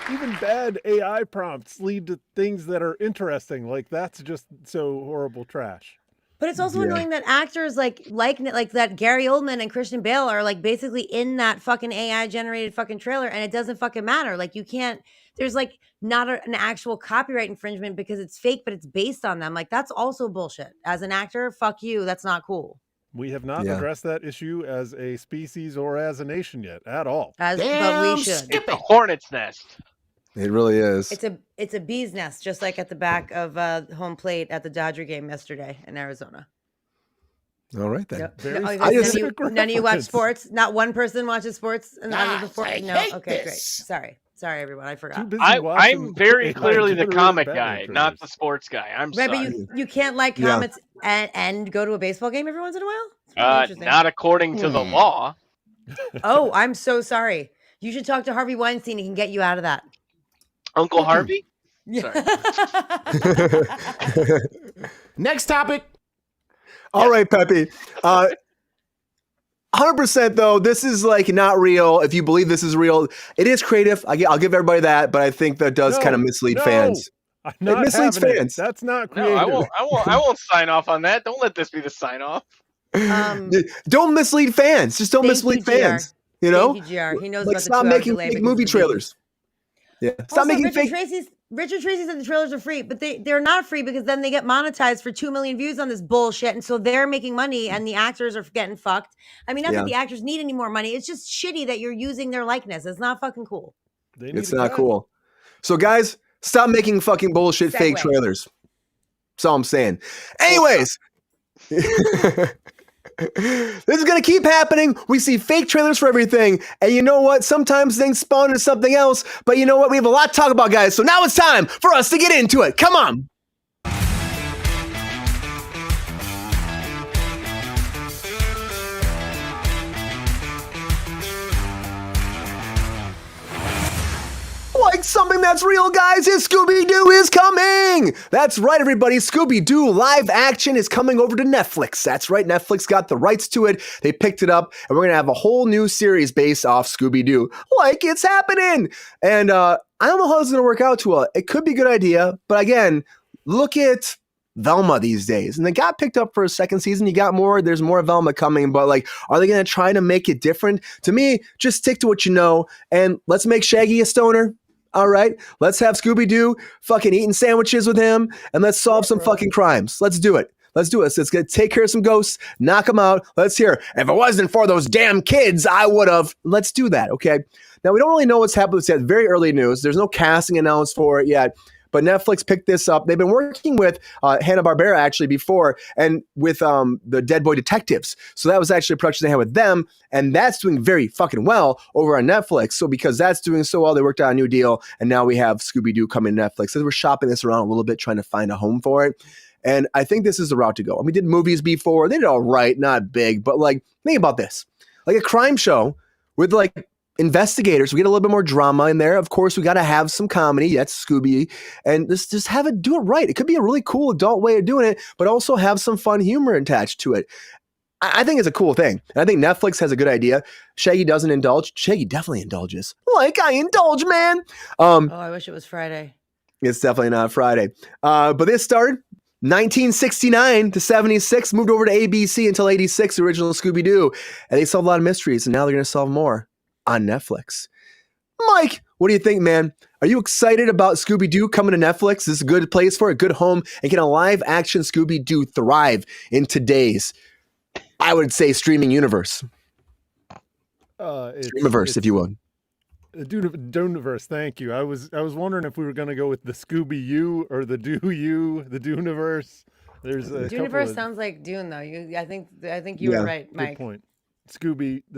even bad AI prompts lead to things that are interesting. Like that's just so horrible trash. But it's also annoying that actors like that Gary Oldman and Christian Bale are like basically in that fucking AI generated fucking trailer, and it doesn't fucking matter. Like you can't. There's like not an actual copyright infringement because it's fake, but it's based on them. Like that's also bullshit. As an actor, fuck you. That's not cool. We have not addressed that issue as a species or as a nation yet at all. But we should. It's a hornet's nest. It really is. It's a bee's nest, just like at the back of home plate at the Dodger game yesterday in Arizona. All right then. Yep. Very Oh, I just- none of you watch reference. sports. Not one person watches sports. And out of the four, I no. hate Okay, great. this. Sorry, everyone. I Too forgot. busy watching I'm very AI clearly the generated comic Batman guy, not critters. the sports guy. I'm Right, sorry. but you can't like Yeah. comics and go to a baseball game every once in a while. It's really interesting. Not according to the law. Oh, I'm so sorry. You should talk to Harvey Weinstein. He can get you out of that. Uncle Harvey? Yeah. Next topic. All right, Peppy. 100% though, this is like not real. If you believe this is real, it is creative. I'll give everybody that, but I think that does kind of mislead fans. I'm not misleads having it. fans. That's not No, creative. I won't sign off on that. Don't let this be the sign off. Don't mislead fans. Just don't Thank mislead you, GR. fans. You know, Thank you, GR. He knows like about the stop 2 hour making delay fake because movie of the beat. trailers. Yeah, stop Also, making Richard fake. Tracy said the trailers are free, but they're not free because then they get monetized for 2 million views on this bullshit, and so they're making money, and the actors are getting fucked. I mean, not that the actors need any more money. It's just shitty that you're using their likeness. It's not fucking cool. They need It's a not cut. cool. So guys, stop making fucking bullshit fake Segue. trailers. That's all I'm saying. Anyways. This is going to keep happening. We see fake trailers for everything. And you know what? Sometimes things spawn into something else. But you know what? We have a lot to talk about, guys. So now it's time for us to get into it. Come on. Like something that's real, guys, is Scooby Doo is coming. That's right, everybody. Scooby Doo live action is coming over to Netflix. That's right. Netflix got the rights to it. They picked it up, and we're going to have a whole new series based off Scooby Doo. Like it's happening. And I don't know how it's going to work out too well. It could be a good idea, but again, look at Velma these days. And they got picked up for a second season. You got more. There's more Velma coming, but like, are they going to try to make it different? To me, just stick to what you know, and let's make Shaggy a stoner. All right, let's have Scooby-Doo fucking eating sandwiches with him, and let's solve some fucking crimes. Let's do it. Let's do it. So let's get take care of some ghosts, knock them out. Let's hear. If it wasn't for those damn kids, I would have. Let's do that, okay? Now, we don't really know what's happened with yet. Very early news. There's no casting announced for it yet. But Netflix picked this up. They've been working with Hanna-Barbera actually before, and with the Dead Boy Detectives. So that was actually a production they had with them, and that's doing very fucking well over on Netflix. So because that's doing so well, they worked out a new deal, and now we have Scooby-Doo coming to Netflix. So we're shopping this around a little bit, trying to find a home for it. And I think this is the route to go. I mean, we did movies before. They did all right, not big, but like, think about this. Like a crime show with like investigators. We get a little bit more drama in there. Of course, we got to have some comedy. That's Scooby. And just have it, do it right. It could be a really cool adult way of doing it, but also have some fun humor attached to it. I think it's a cool thing. And I think Netflix has a good idea. Shaggy doesn't indulge. Shaggy definitely indulges. Like I indulge, man. Oh, I wish it was Friday. It's definitely not Friday. But this started 1969 to 76, moved over to ABC until 86, the original Scooby-Doo. And they solved a lot of mysteries, and now they're going to solve more on Netflix. Mike, what do you think, man? Are you excited about Scooby-Doo coming to Netflix? This is a good place for it, a good home, and can a live-action Scooby-Doo thrive in today's, I would say, streaming universe? Streamiverse, if you would. Dooniverse, thank you. I was wondering if we were going to go with the Scooby-U or the Do-You, the Dooniverse. There's a Dooniverse sounds like Dune, though. I think you were right, Mike. Good point. The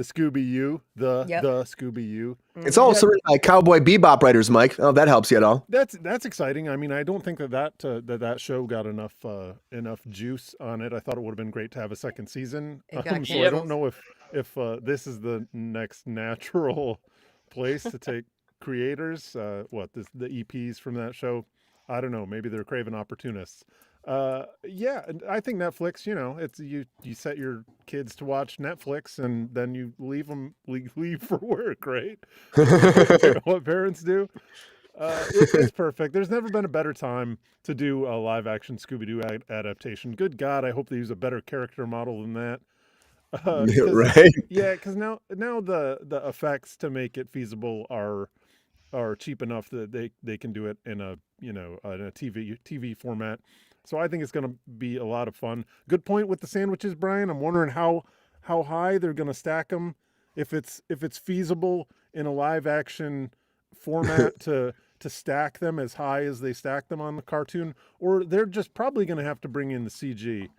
Scooby-U, the Scooby-U. It's also written by Cowboy Bebop writers, Mike. Oh, that helps you at all. That's exciting. I mean, I don't think that show got enough juice on it. I thought it would have been great to have a second season. It got So I canceled. don't know if this is the next natural place to take creators. The EPs from that show. I don't know. Maybe they're Kraven opportunists. Yeah, and I think Netflix, it's you set your kids to watch Netflix and then you leave for work, right? What parents do. It's perfect. There's never been a better time to do a live action Scooby-Doo adaptation. Good God, I hope they use a better character model than that. Right? Yeah, because now the effects to make it feasible are cheap enough that they can do it in a TV format. So I think it's going to be a lot of fun. Good point with the sandwiches, Brian. I'm wondering how high they're going to stack them. If it's feasible in a live action format to stack them as high as they stack them on the cartoon, or they're just probably going to have to bring in the CG.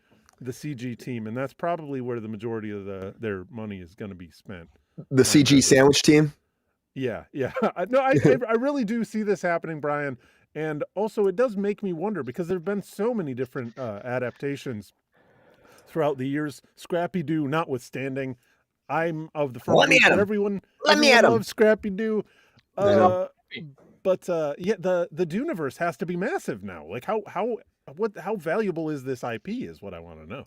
the CG team, and that's probably where the majority of their money is going to be spent. The CG sandwich team. Yeah. I really do see this happening, Brian. And also, it does make me wonder because there have been so many different adaptations throughout the years. Scrappy Doo notwithstanding, I'm of the firm belief that everyone loves Scrappy Doo. But the Dooniverse has to be massive now. Like how valuable is this IP? Is what I want to know.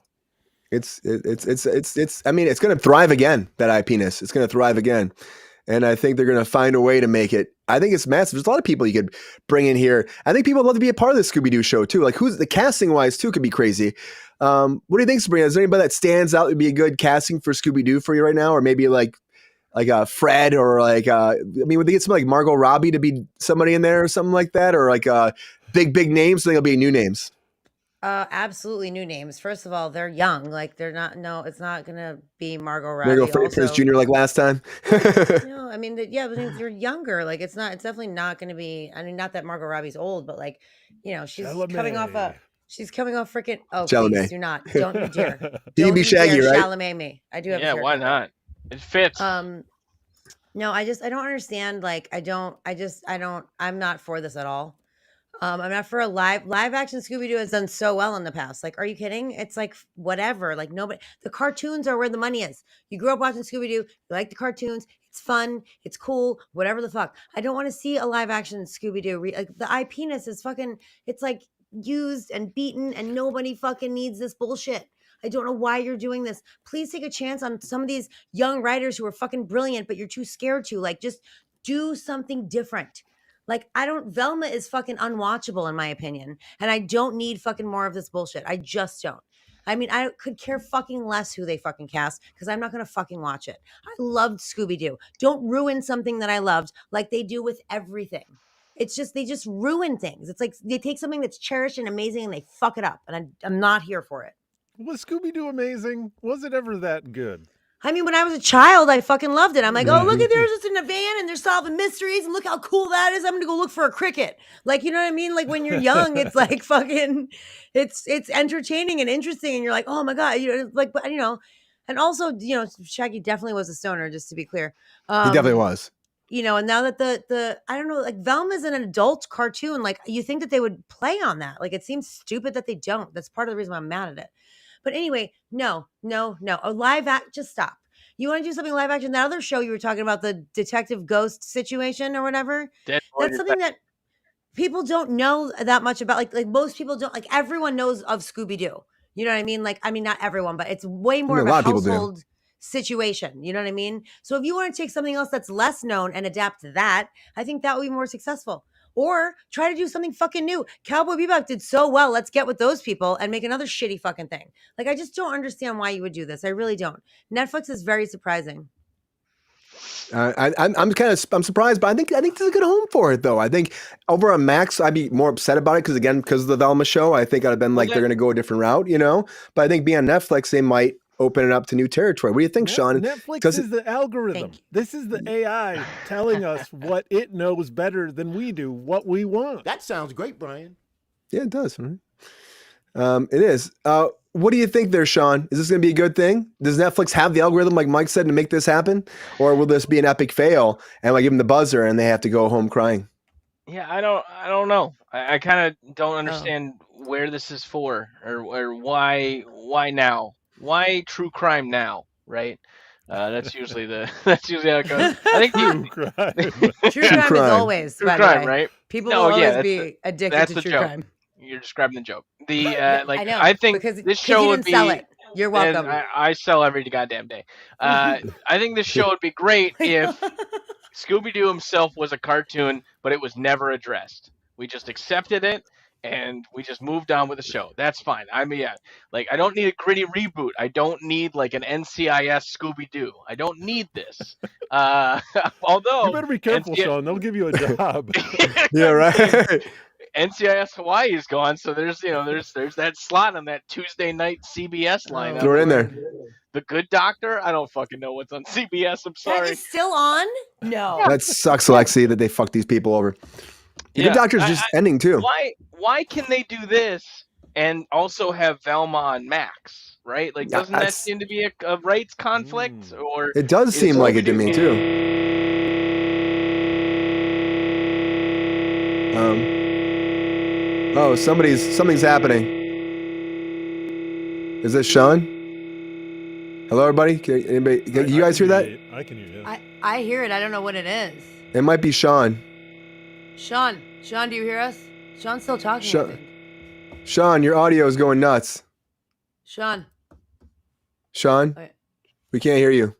It's I mean, it's going to thrive again. That IPness, it's going to thrive again. And I think they're going to find a way to make it. I think it's massive. There's a lot of people you could bring in here. I think people would love to be a part of the Scooby Doo show too. Like who's the casting wise too could be crazy. What do you think, Sabrina? Is there anybody that stands out to be a good casting for Scooby Doo for you right now? Or maybe like Fred or would they get somebody like Margot Robbie to be somebody in there or something like that? Or like big names? So they'll be new names. Absolutely new names. First of all, they're young. Like they're not. No, it's not gonna be Margot Robbie. They're going to Prince Jr. like last time. No, I mean, but they're younger. Like it's not. It's definitely not going to be. I mean, not that Margot Robbie's old, but like, she's coming off She's coming off freaking. Oh, Chalamet. Please do not. Don't you dare. He can be Shaggy, right? Chalamet me. I do have. Yeah, why not? It fits. No, I don't understand. Like, I'm not for this at all. I'm not for a live action Scooby Doo has done so well in the past. Like, are you kidding? It's like whatever. Like the cartoons are where the money is. You grew up watching Scooby Doo. You like the cartoons. It's fun. It's cool. Whatever the fuck. I don't want to see a live action Scooby Doo. Like the IPness is fucking. It's like used and beaten, and nobody fucking needs this bullshit. I don't know why you're doing this. Please take a chance on some of these young writers who are fucking brilliant, but you're too scared to. Like, just do something different. Like, Velma is fucking unwatchable in my opinion. And I don't need fucking more of this bullshit. I just don't. I mean, I could care fucking less who they fucking cast because I'm not going to fucking watch it. I loved Scooby-Doo. Don't ruin something that I loved like they do with everything. It's just, they just ruin things. It's like they take something that's cherished and amazing and they fuck it up. And I'm not here for it. Was Scooby-Doo amazing? Was it ever that good? I mean, when I was a child, I fucking loved it. I'm like, oh, look at they're just in a van and they're solving mysteries and look how cool that is. I'm going to go look for a cricket. Like, you know what I mean? Like when you're young, it's like fucking, it's entertaining and interesting. And you're like, oh my God, and also, Shaggy definitely was a stoner, just to be clear. He definitely was. And now that I don't know, like Velma's an adult cartoon. Like you think that they would play on that. Like it seems stupid that they don't. That's part of the reason why I'm mad at it. But anyway, no. A live act, just stop. You want to do something live action? That other show you were talking about, the detective ghost situation or whatever. That's something that people don't know that much about. Like most people don't. Like everyone knows of Scooby Doo. You know what I mean? Like, I mean, not everyone, but it's way more of a household situation. You know what I mean? So if you want to take something else that's less known and adapt to that, I think that would be more successful. Or try to do something fucking new. Cowboy Bebop did so well. Let's get with those people and make another shitty fucking thing. Like, I just don't understand why you would do this. I really don't. Netflix is very surprising. I'm surprised, but I think this is a good home for it, though. I think over on Max, I'd be more upset about it because of the Velma show. I think I'd have been like, they're going to go a different route, But I think being on Netflix, they might open it up to new territory. What do you think, Sean? Netflix is the algorithm. This is the AI telling us what it knows better than we do, what we want. That sounds great, Brian. Yeah, it does. Right? It is. What do you think there, Sean? Is this going to be a good thing? Does Netflix have the algorithm, like Mike said, to make this happen? Or will this be an epic fail and like give them the buzzer and they have to go home crying? Yeah, I don't know. I kind of don't understand where this is for or why now. Why true crime now, right? That's usually how it goes. I think true crime is always true crime, right? People will always be addicted to true crime. You're describing the joke. I know, I think because this show would be. Sell it. You're welcome. I sell every goddamn day. I think this show would be great if Scooby Doo himself was a cartoon, but it was never addressed. We just accepted it. And we just moved on with the show. That's fine. I mean, I don't need a gritty reboot. I don't need like an NCIS Scooby Doo. I don't need this. Although you better be careful, Sean. They'll give you a job. Yeah, right. NCIS Hawaii is gone, so there's that slot on that Tuesday night CBS lineup. Throw it in there. The Good Doctor. I don't fucking know what's on CBS. I'm sorry. That is still on? No. That sucks, Lexi, that they fucked these people over. The Good Doctor's just ending too. Why can they do this and also have Velma on Max, right? Like, Yeah, doesn't that that's- seem to be a rights conflict? Or It does is seem like it to Scooby-Doo- me too. Oh, something's happening. Is this Sean? Hello, everybody. Can you guys hear that? I can hear you. I hear it. I don't know what it is. It might be Sean. Sean, do you hear us? Sean's still talking. I Sean, think. Sean, your audio is going nuts. Sean. Sean, we can't hear you.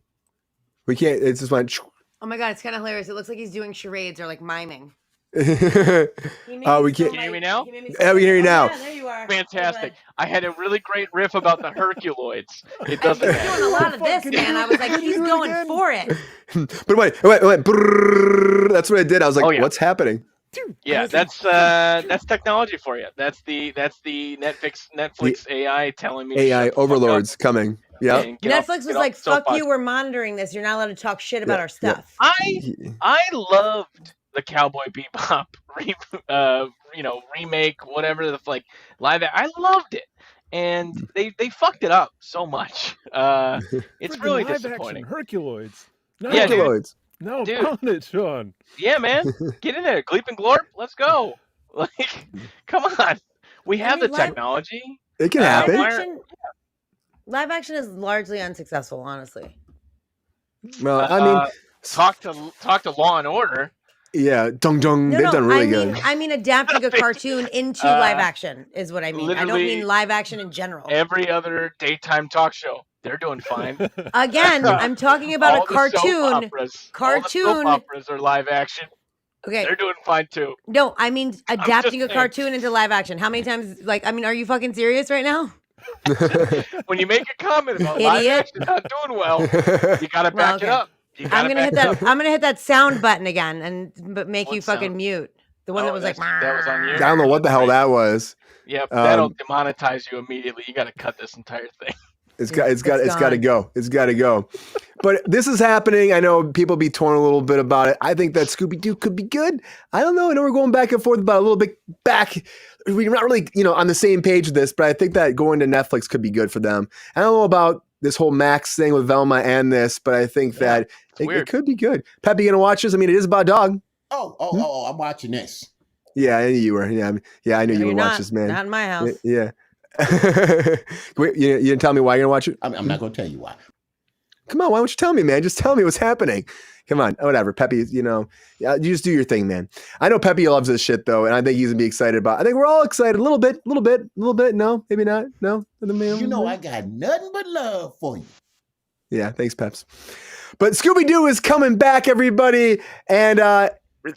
We can't. It just went. Oh my god, it's kind of hilarious. It looks like he's doing charades or like miming. We can't. Can you hear me now? Yeah, we can hear you now. Yeah, there you are. Fantastic. I had a really great riff about the Herculoids. It He's doesn't doing matter. a lot of this, man. I was like, he's going for it. But wait. Brrrr, that's what I did. I was like, Oh, yeah. what's happening? Yeah, that's technology for you. That's the Netflix AI telling me to AI shut the fuck up overlords coming. Yeah. and get off- Netflix get was off like, the fuck soapbox. you, we're monitoring this. You're not allowed to talk shit about our stuff. I loved the Cowboy Bebop remake, whatever the live. I loved it, and they fucked it up so much. It's really live disappointing. action Herculoids. No, Yeah, dude. Herculoids. No, Dude. on it, Sean. Yeah, man, get in there, Gleep and Glorp. Let's go. Like, come on, we have the mean, live- It technology. can Live happen. action, live action is largely unsuccessful, honestly. Well, I mean, Talk to Law and Order. yeah, dung dung. No, They've done really I good. mean, I mean adapting a cartoon into live action is what I mean. I don't literally mean live action in general. Every other daytime talk show, they're doing fine. Again, I'm talking about All a the soap cartoon. operas, Cartoon- all the soap operas are live action. Okay. They're doing fine too. No, I mean adapting a saying. cartoon into live action. How many times? Like, I mean, are you fucking serious right now? When you make a comment about live Idiot. action not doing well, you gotta back okay. it up. You I'm gotta gonna back hit it that. up. I'm gonna hit that sound button again and make you What fucking sound? mute. The one Oh, that was like. that was on you? I don't know what the hell that was. Yep, that'll Um, demonetize you immediately. You gotta cut this entire thing. It's got to gone. go. It's got to go. But this is happening. I know people be torn a little bit about it. I think that Scooby Doo could be good. I don't know. I know we're going back and forth about a little bit back. We're not really, on the same page with this, but I think that going to Netflix could be good for them. I don't know about this whole Max thing with Velma and this, but I think that it weird. could be good. Peppy, you gonna watch this? I mean, it is about a dog. Oh, I'm watching this. Yeah, I knew you were. Yeah, I knew you You're would watch not. this, man. Not in my house. Yeah. Wait, you didn't tell me why you're gonna watch it? I'm not going to tell you why. Come on, why don't you tell me, man? Just tell me what's happening. Come on, whatever. Peppy, you just do your thing, man. I know Peppy loves this shit though, and I think he's gonna be excited about. I think we're all excited a little bit. No, maybe not. No, You know I got nothing but love for you. Yeah, thanks, Peps. But Scooby Doo is coming back, everybody, and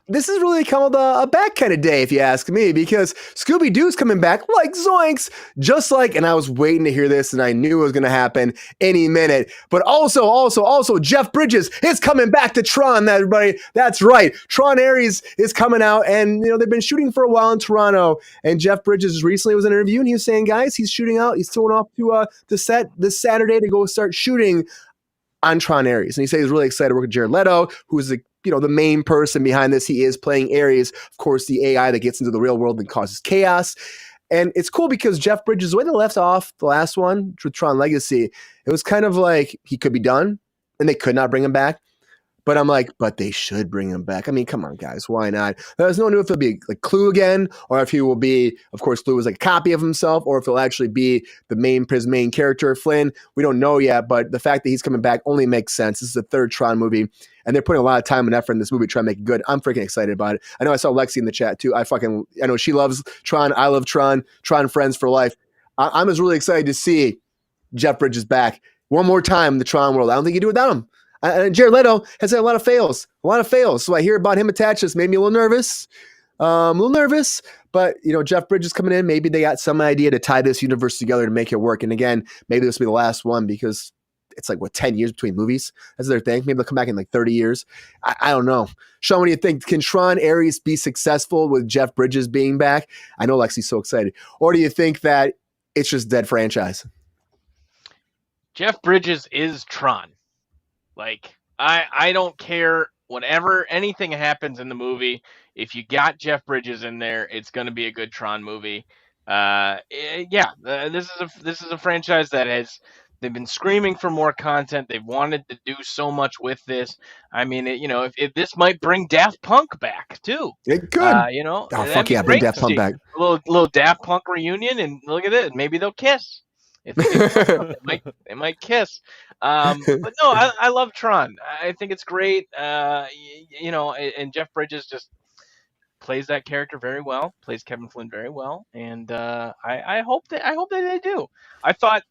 this is really called a back kind of day, if you ask me, because Scooby Doo's coming back like zoinks, just like, and I was waiting to hear this, and I knew it was going to happen any minute. But also, Jeff Bridges is coming back to Tron, everybody. That's right. Tron Ares is coming out, and they've been shooting for a while in Toronto. And Jeff Bridges recently was in an interview, and he was saying, guys, he's shooting out. He's going off to the set this Saturday to go start shooting on Tron Ares. And he said he's really excited to work with Jared Leto, who's the main person behind this. He is playing Ares, of course, the AI that gets into the real world and causes chaos. And it's cool because Jeff Bridges, the way they left off the last one with Tron Legacy, it was kind of like he could be done and they could not bring him back. But I'm like, but they should bring him back. I mean, come on, guys. Why not? There's no one knew if he'll be like Clue again, or if he will be, of course, Clue was like a copy of himself, or if he'll actually be his main character, Flynn. We don't know yet, but the fact that he's coming back only makes sense. This is the third Tron movie, and they're putting a lot of time and effort in this movie to try to make it good. I'm freaking excited about it. I know I saw Lexi in the chat too. I know she loves Tron. I love Tron. Tron friends for life. I'm just really excited to see Jeff Bridges back one more time in the Tron world. I don't think you do without him. And Jared Leto has had a lot of fails. So I hear about him attached. This made me a little nervous. But Jeff Bridges coming in. Maybe they got some idea to tie this universe together to make it work. And again, maybe this will be the last one because it's like 10 years between movies. That's their thing. Maybe they'll come back in like 30 years. I don't know. Sean, what do you think? Can Tron Ares be successful with Jeff Bridges being back? I know Lexi's so excited. Or do you think that it's just dead franchise? Jeff Bridges is Tron. Like, I don't care anything happens in the movie. If you got Jeff Bridges in there, it's going to be a good Tron movie. This is a franchise that they've been screaming for more content. They've wanted to do so much with this. I mean, if this might bring Daft Punk back too. It could. Oh, That'd fuck be yeah, bring great Daft to Punk see. back. A little Daft Punk reunion, and look at it. Maybe they'll kiss. If they get close enough, they might kiss. But no, I love Tron. I think it's great. And Jeff Bridges just plays that character very well, plays Kevin Flynn very well, and I hope that they do. I thought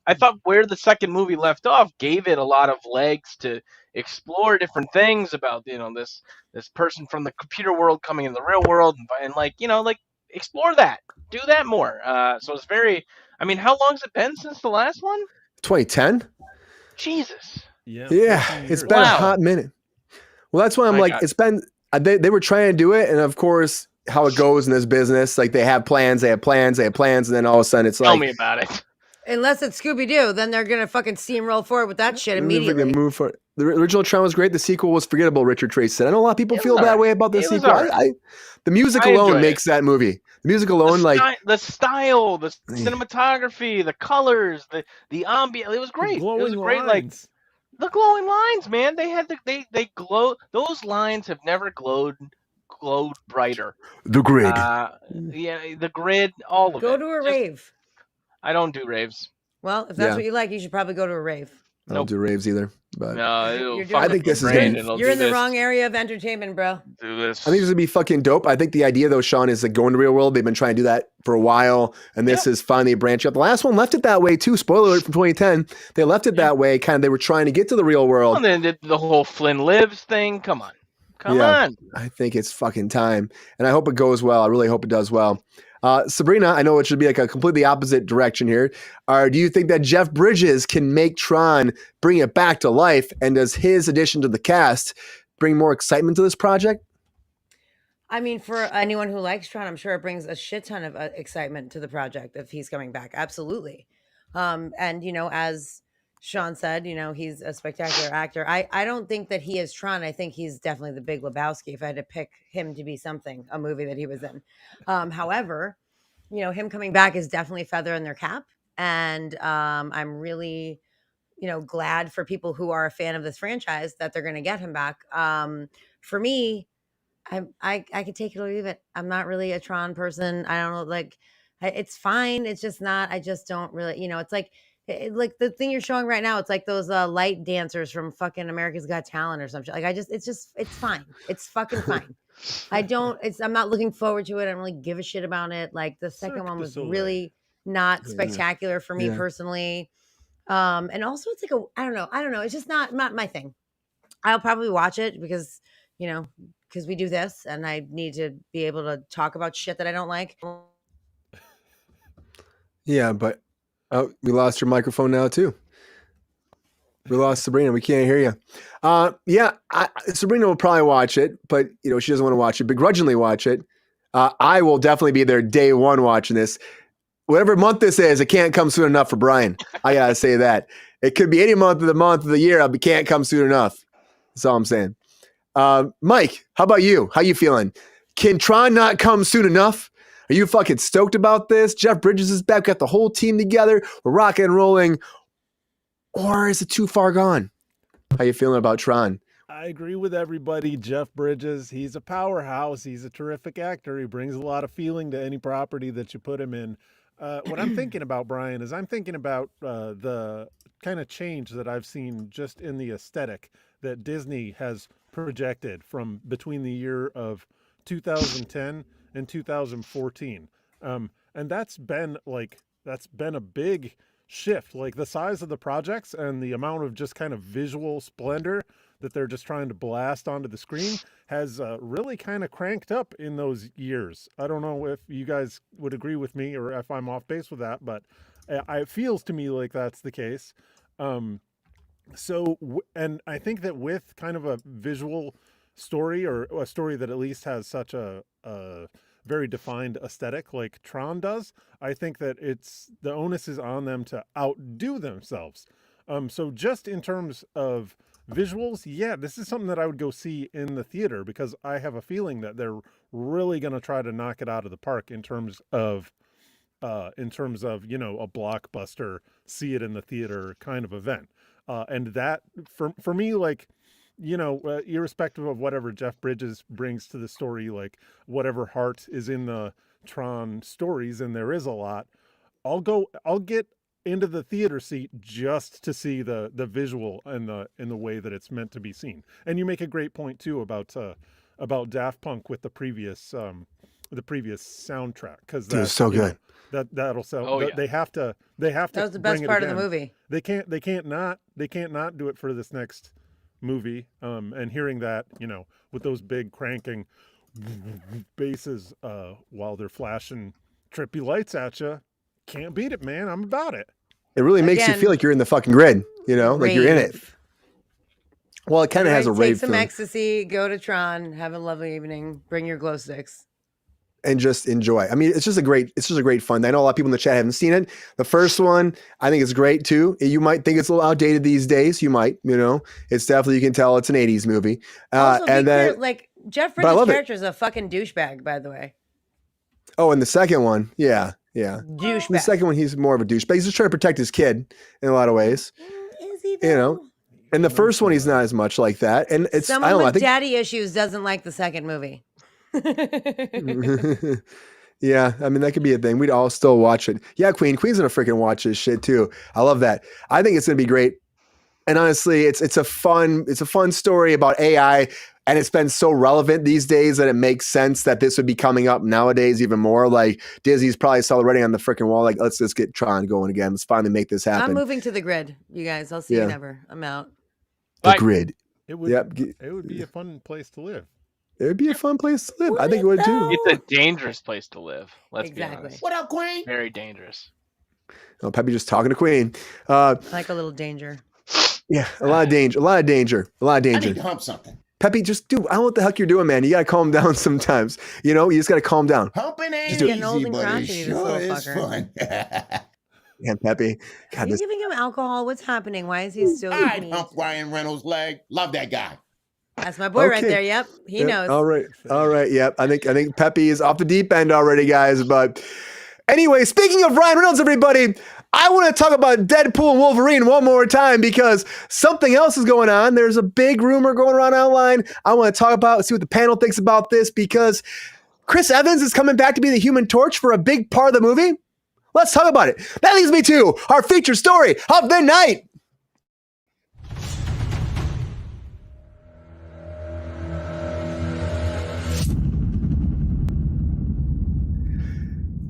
where the second movie left off gave it a lot of legs to explore different things about this person from the computer world coming into the real world and explore that, do that more. So it's very. I mean, how long has it been since the last one? 2010. Jesus. Yeah, It's been a hot minute. Well, that's why I'm like, it's been. They were trying to do it, and of course, how it goes in this business, like they have plans, and then all of a sudden it's like, tell me about it. Unless it's Scooby Doo, then they're gonna fucking steamroll forward with that shit immediately. Move for the original Tron was great. The sequel was forgettable. Richard Trace said. I know a lot of people feel that way about the sequel. The music alone makes that movie. The music alone, the style, the cinematography, the colors, the ambience. It was great. It was great. Lines. The glowing lines, man. They had they glow. Those lines have never glowed brighter. The grid. The grid. All of it. Go to a rave. I don't do raves. Well, if that's what you like, you should probably go to a rave. I don't do raves either. But no, I think this is you're in the wrong area of entertainment, bro. Do this. I think this would be fucking dope. I think the idea though, Sean, is like going to the real world. They've been trying to do that for a while, and this is finally a branch up. The last one left it that way too. Spoiler alert from 2010. They left it that way. Kind of, they were trying to get to the real world. And then did the whole Flynn lives thing. Come on. I think it's fucking time, and I hope it goes well. I really hope it does well. Sabrina, I know it should be like a completely opposite direction here. Do you think that Jeff Bridges can make Tron bring it back to life? And does his addition to the cast bring more excitement to this project? I mean, for anyone who likes Tron, I'm sure it brings a shit ton of excitement to the project if he's coming back. Absolutely. And, as Sean said, he's a spectacular actor. I don't think that he is Tron. I think he's definitely the Big Lebowski if I had to pick him to be a movie that he was in. However, him coming back is definitely a feather in their cap. And I'm really, glad for people who are a fan of this franchise that they're going to get him back. For me, I could take it or leave it. I'm not really a Tron person. I don't know, it's fine. It's just not, I just don't really, it's like the thing you're showing right now, it's like those light dancers from fucking America's Got Talent or something. It's fine. It's fucking fine. I'm not looking forward to it. I don't really give a shit about it. Like the second one was really not spectacular for me personally. And also it's like I don't know. It's just not my thing. I'll probably watch it because we do this and I need to be able to talk about shit that I don't like. Yeah, but we lost your microphone now too. We lost Sabrina. We can't hear you. Sabrina will probably watch it, but she doesn't want to watch it. Begrudgingly watch it. I will definitely be there day one watching this. Whatever month this is, it can't come soon enough for Brian. I gotta say that. It could be any month of the year. It can't come soon enough. That's all I'm saying. Mike, how about you? How you feeling? Can Tron not come soon enough? Are you fucking stoked about this? Jeff Bridges is back. Got the whole team together. We're rocking and rolling. Or is it too far gone? How you feeling about Tron? I agree with everybody. Jeff Bridges, he's a powerhouse. He's a terrific actor. He brings a lot of feeling to any property that you put him in. What I'm thinking about, Brian, is I'm thinking about the kind of change that I've seen just in the aesthetic that Disney has projected from between the year of 2010 and 2014. And that's been a big shift. Like the size of the projects and the amount of just kind of visual splendor that they're just trying to blast onto the screen has really kind of cranked up in those years. I don't know if you guys would agree with me or if I'm off base with that, but it feels to me like that's the case. And I think that with kind of a visual story or a story that at least has such a very defined aesthetic like Tron does, I think that the onus is on them to outdo themselves. So just in terms of visuals, this is something that I would go see in the theater because I have a feeling that they're really going to try to knock it out of the park in terms of in terms of, a blockbuster, see it in the theater kind of event. And that for me, like, irrespective of whatever Jeff Bridges brings to the story, like whatever heart is in the Tron stories, and there is a lot, I'll get into the theater seat just to see the visual and the way that it's meant to be seen. And you make a great point too about Daft Punk with the previous soundtrack, because that's so good. That'll sell. Oh, yeah. They have to. That was the best part of the movie. They can't not do it for this next movie. And hearing that, with those big cranking basses while they're flashing trippy lights at you, can't beat it, man. I'm about it. It really makes you feel like you're in the fucking grid, like you're in it. Well, it kind of has a rave Take some feeling. ecstasy, go to Tron, have a lovely evening, bring your glow sticks. And just enjoy. I mean, it's just a great fun. I know a lot of people in the chat haven't seen it. The first one, I think it's great too. You might think it's a little outdated these days. You might, it's definitely, you can tell it's an 80s movie. Also, and then, clear, like, Jeff Bridges' character is a fucking douchebag, by the way. Oh, and the second one, yeah. Douchebag. The second one, he's more of a douchebag. He's just trying to protect his kid in a lot of ways. Is he though? And the first one, he's not as much like that. And it's someone with daddy issues doesn't like the second movie. Yeah, I mean, that could be a thing. We'd all still watch it. Yeah, Queen's gonna freaking watch this shit too. I love that. I think it's gonna be great. And honestly, it's a fun story about AI, and it's been so relevant these days that it makes sense that this would be coming up nowadays even more. Like Disney's probably celebrating on the freaking wall, like, let's just get Tron going again. Let's finally make this happen. I'm moving to the grid, you guys. I'll see you never. I'm out. The grid. It would be a fun place to live. It would be a fun place to live. I think it would too. It's a dangerous place to live. Let's be Exactly. honest. What up, Queen? Very dangerous. Oh, Peppy just talking to Queen. I like a little danger. Yeah, a lot of danger. I need to hump something. Peppy, just do. I don't know what the heck you're doing, man. You gotta calm down sometimes. You just gotta calm down. Humping ain't Getting old easy, and but it crotchety, this sure little is fucker. fun. Yeah, Peppy. Are you giving him alcohol? What's happening? Why is he still I'd eating? hump Ryan Reynolds' leg. Love that guy. That's my boy right Okay. there. Yep, he knows. All right. Yep. I think Peppy is off the deep end already, guys. But anyway, speaking of Ryan Reynolds, everybody, I want to talk about Deadpool and Wolverine one more time because something else is going on. There's a big rumor going around online. I want to talk about, see what the panel thinks about this, because Chris Evans is coming back to be the Human Torch for a big part of the movie. Let's talk about it. That leads me to our featured story of the night.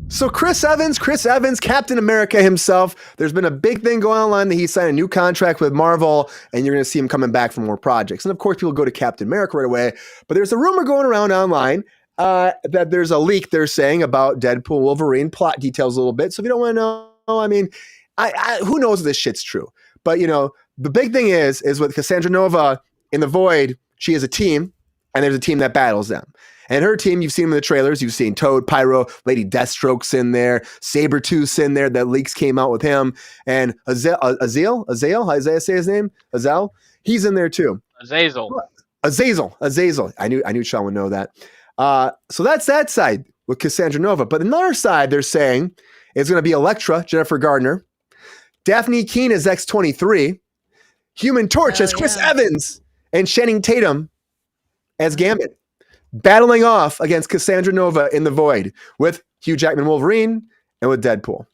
So Chris Evans, Captain America himself, there's been a big thing going online that he signed a new contract with Marvel, and you're going to see him coming back for more projects. And of course, people go to Captain America right away. But there's a rumor going around online that there's a leak they're saying about Deadpool, Wolverine, plot details a little bit. So if you don't want to know, I mean, who knows if this shit's true? But, the big thing is with Cassandra Nova in the Void, she has a team, and there's a team that battles them. And her team, you've seen them in the trailers. You've seen Toad, Pyro, Lady Deathstroke's in there, Sabretooth's in there. That leaks came out with him. And Azazel, how does I say his name? Azazel? He's in there too. Azazel. I knew Sean would know that. So that's that side with Cassandra Nova. But another side, they're saying, is going to be Elektra, Jennifer Gardner, Daphne Keane as X-23, Human Torch as Chris Evans, and Channing Tatum as Gambit, battling off against Cassandra Nova in the Void with Hugh Jackman Wolverine and with Deadpool.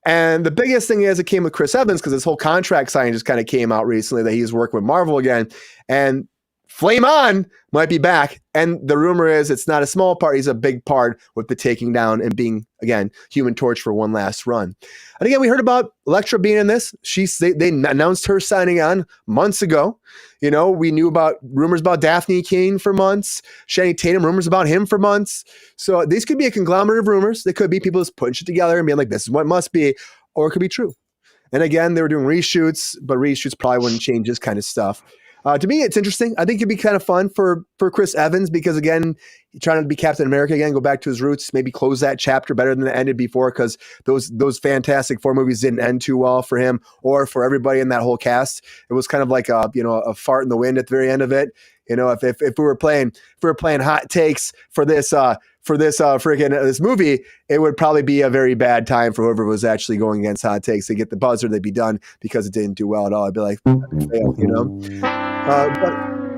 And the biggest thing is it came with Chris Evans because his whole contract signing just kind of came out recently that he's working with Marvel again. And Flame On might be back. And the rumor is it's not a small part. He's a big part with the taking down and being, again, Human Torch for one last run. And again, we heard about Elektra being in this. They announced her signing on months ago. We knew about rumors about Daphne Keane for months. Channing Tatum, rumors about him for months. So these could be a conglomerate of rumors. They could be people just putting shit together and being like, this is what it must be. Or it could be true. And again, they were doing reshoots, but reshoots probably wouldn't change this kind of stuff. To me, it's interesting. I think it'd be kind of fun for Chris Evans because, again, he's trying to be Captain America again, go back to his roots, maybe close that chapter better than it ended before because those Fantastic Four movies didn't end too well for him or for everybody in that whole cast. It was kind of like a fart in the wind at the very end of it. If we were playing hot takes for this for this freaking this movie, it would probably be a very bad time for whoever was actually going against hot takes. They get the buzzer, they'd be done because it didn't do well at all. I'd be like, failed, you know. But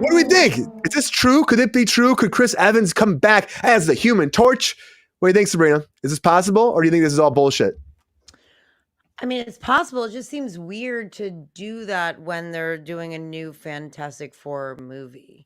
what do we think? Is this true? Could it be true? Could Chris Evans come back as the Human Torch? What do you think, Sabrina? Is this possible, or do you think this is all bullshit? I mean, it's possible. It just seems weird to do that when they're doing a new Fantastic Four movie.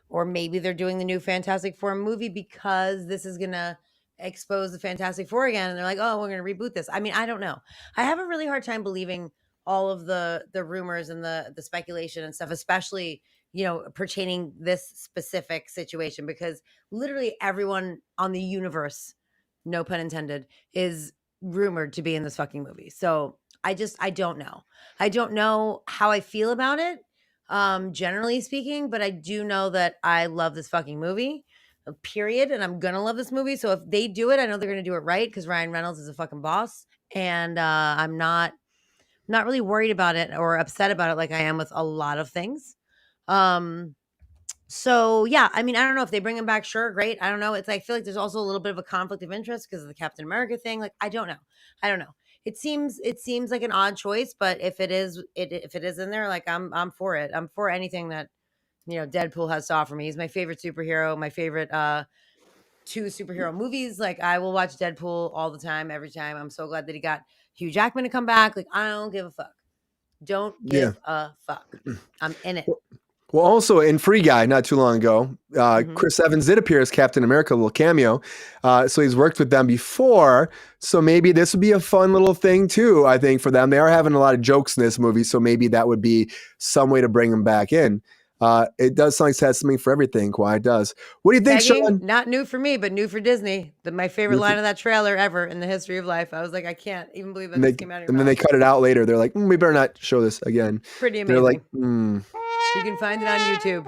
Or maybe they're doing the new Fantastic Four movie because this is going to expose the Fantastic Four again. And they're like, oh, we're going to reboot this. I mean, I don't know. I have a really hard time believing all of the rumors and the speculation and stuff, especially, you know, pertaining this specific situation, because literally everyone on the universe, no pun intended, is rumored to be in this fucking movie. So I don't know. I don't know how I feel about it, generally speaking, but I do know that I love this fucking movie, period. And I'm gonna love this movie. So if they do it, I know they're gonna do it right, because Ryan Reynolds is a fucking boss. And I'm not really worried about it or upset about it like I am with a lot of things. So yeah, I mean, I don't know if they bring him back. Sure, great. I don't know. It's like, I feel like there's also a little bit of a conflict of interest because of the Captain America thing. Like, I don't know. It seems like an odd choice, but if it is in there, like I'm for it. I'm for anything that, you know, Deadpool has to offer me. He's my favorite superhero, my favorite 2 superhero movies. Like, I will watch Deadpool all the time, every time. I'm so glad that he got Hugh Jackman to come back. Like, I don't give a fuck. Don't give a fuck. I'm in it. Well, also in Free Guy, not too long ago, Chris Evans did appear as Captain America, a little cameo. So he's worked with them before. So maybe this would be a fun little thing too, I think, for them. They are having a lot of jokes in this movie, so maybe that would be some way to bring them back in. It does sound like it has something for everything, Kawhi. It does. What do you think, Sean? Not new for me, but new for Disney. My favorite line of that trailer ever in the history of life. I was like, I can't even believe that this came out of your mouth. Then they cut it out later. They're like, we better not show this again. Pretty amazing. They're like, You can find it on YouTube.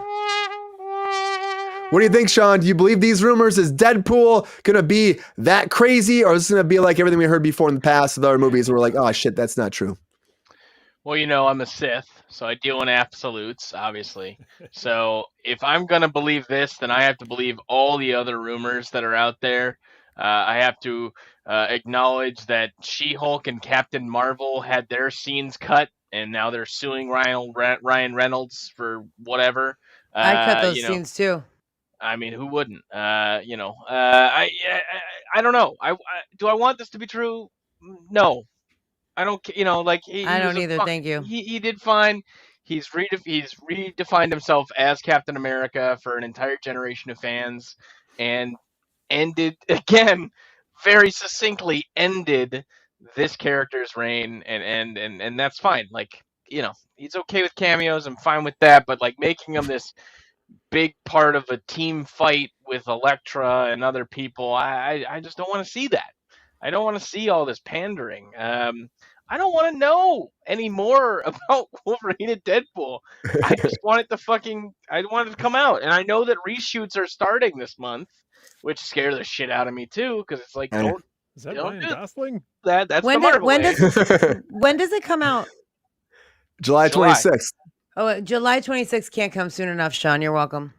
What do you think, Sean? Do you believe these rumors? Is Deadpool going to be that crazy, or is this going to be like everything we heard before in the past with other movies where we're like, oh, shit, that's not true? Well, you know, I'm a Sith, so I deal in absolutes, obviously. So if I'm going to believe this, then I have to believe all the other rumors that are out there. I have to acknowledge that She-Hulk and Captain Marvel had their scenes cut, and now they're suing Ryan Reynolds for whatever. I cut those scenes too. I mean, who wouldn't? I don't know. Do I want this to be true? No, I don't. You know, like I don't either. Thank you. He did fine. He's redefined himself as Captain America for an entire generation of fans, and ended again very succinctly ended this character's reign, and that's fine. Like, you know, he's okay with cameos. I'm fine with that, but like making him this big part of a team fight with Elektra and other people, I just don't want to see that. I don't want to see all this pandering. I don't want to know any more about Wolverine and Deadpool. I just want it to come out. And I know that reshoots are starting this month, which scares the shit out of me too, because it's like, is that Ryan Gosling? That's the Marvel way. When does it come out? July 26th. Oh, July 26th can't come soon enough, Sean. You're welcome.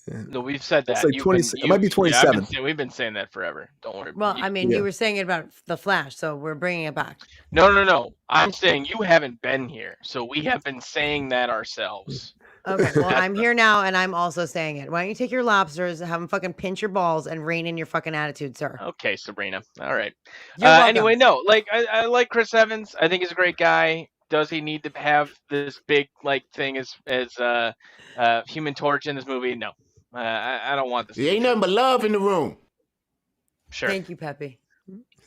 No, we've said that. It's like it might be 27. Yeah, we've been saying that forever. Don't worry. Well, I mean, you were saying it about The Flash, so we're bringing it back. No. I'm saying you haven't been here, so we have been saying that ourselves. Okay, well, I'm here now, and I'm also saying it. Why don't you take your lobsters, have them fucking pinch your balls, and rein in your fucking attitude, sir? Okay, Sabrina. All right. You're welcome. Anyway, no, like I like Chris Evans. I think he's a great guy. Does he need to have this big like thing as Human Torch in this movie? No. I don't want this. There ain't nothing but love in the room. Sure. Thank you, Pepe.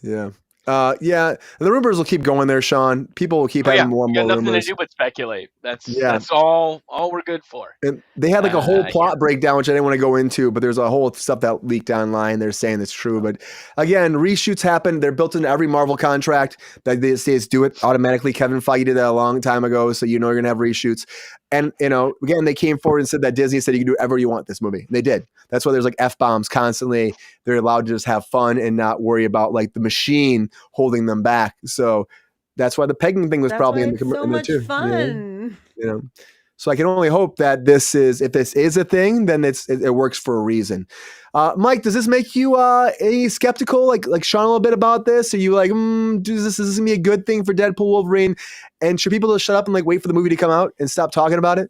Yeah. The rumors will keep going there, Sean. People will keep having more and more rumors. Nothing to do but speculate. That's all we're good for. And they had like a whole plot breakdown, which I didn't want to go into, but there's a whole stuff that leaked online. They're saying it's true. But again, reshoots happen. They're built into every Marvel contract that they say do it automatically. Kevin Feige did that a long time ago, so you know you're going to have reshoots. And, you know, again, they came forward and said that Disney said you can do whatever you want this movie. And they did. That's why there's like F-bombs constantly. They're allowed to just have fun and not worry about like the machine holding them back. So that's why the pegging thing was probably in the so in much too. fun. You know? So I can only hope that if this is a thing, then it works for a reason. Mike, does this make you any skeptical, like Sean, a little bit about this? Are you like, is this gonna be a good thing for Deadpool Wolverine? And should people just shut up and like wait for the movie to come out and stop talking about it?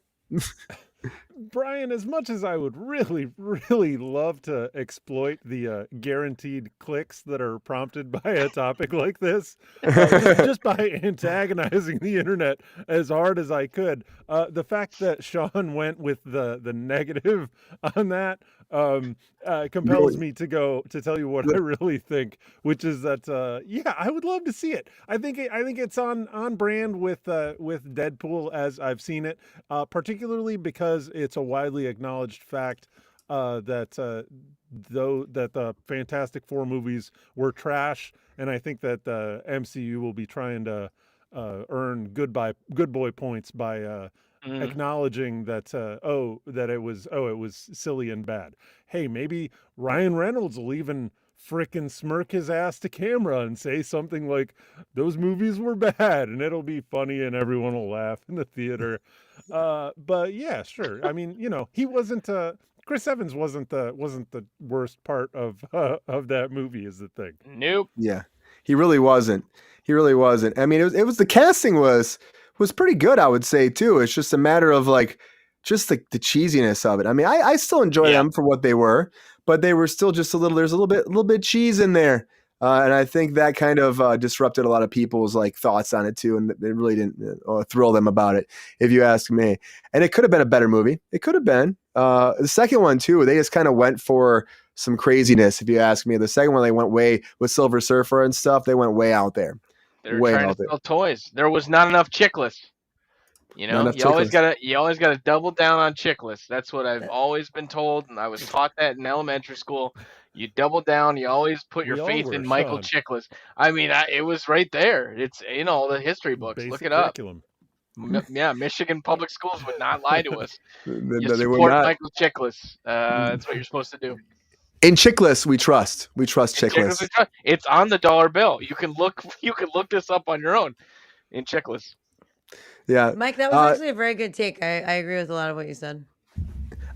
Brian, as much as I would really, really love to exploit the guaranteed clicks that are prompted by a topic like this, just by antagonizing the internet as hard as I could, the fact that Sean went with the negative on that compels me to tell you what I really think, which is that I would love to see it. I think it's on brand with Deadpool as I've seen it, particularly because it's a widely acknowledged fact that the Fantastic Four movies were trash, and I think that the MCU will be trying to earn good boy points by acknowledging that it was silly and bad. Hey, maybe Ryan Reynolds will even frickin' smirk his ass to camera and say something like, those movies were bad, and it'll be funny and everyone will laugh in the theater. But yeah, sure. I mean, he wasn't Chris Evans wasn't the worst part of that movie, is the thing. Nope. Yeah, he really wasn't. I mean, it was the casting was pretty good, I would say too. It's just a matter of like, just the cheesiness of it. I mean, I still enjoy them for what they were, but they were still just there's a little bit cheese in there. And I think that kind of disrupted a lot of people's like thoughts on it too. And it really didn't thrill them about it, if you ask me. And it could have been a better movie. It could have been. The second one too, they just kind of went for some craziness, if you ask me. The second one, they went way with Silver Surfer and stuff. They went way out there. They're trying to sell toys. There was not enough chickless. You always gotta double down on chickless. That's what I've always been told, and I was taught that in elementary school. You double down. You always put your faith in Michael Chiklis. I mean, it was right there. It's the history books. Basic Look it up. curriculum. Michigan public schools would not lie to us. You They would support not. Michael Chiklis. That's what you're supposed to do. In Chickless, we trust. We trust Chickless. It's on the dollar bill. You can look this up on your own in Chickless. Yeah, Mike, that was actually a very good take. I agree with a lot of what you said.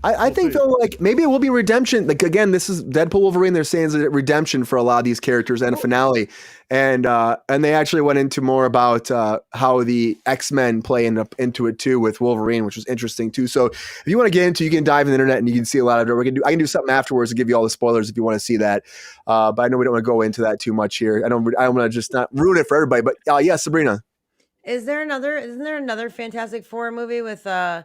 I think though, like maybe it will be redemption. Like again, this is Deadpool Wolverine. They're saying it's a redemption for a lot of these characters and a finale, and they actually went into more about how the X-Men play into it too with Wolverine, which was interesting too. So if you want to get into, you can dive in the internet and you can see a lot of it. I can do something afterwards to give you all the spoilers if you want to see that. But I know we don't want to go into that too much here. I don't want to just not ruin it for everybody. But yeah, Sabrina. Isn't there another Fantastic Four movie with Pedro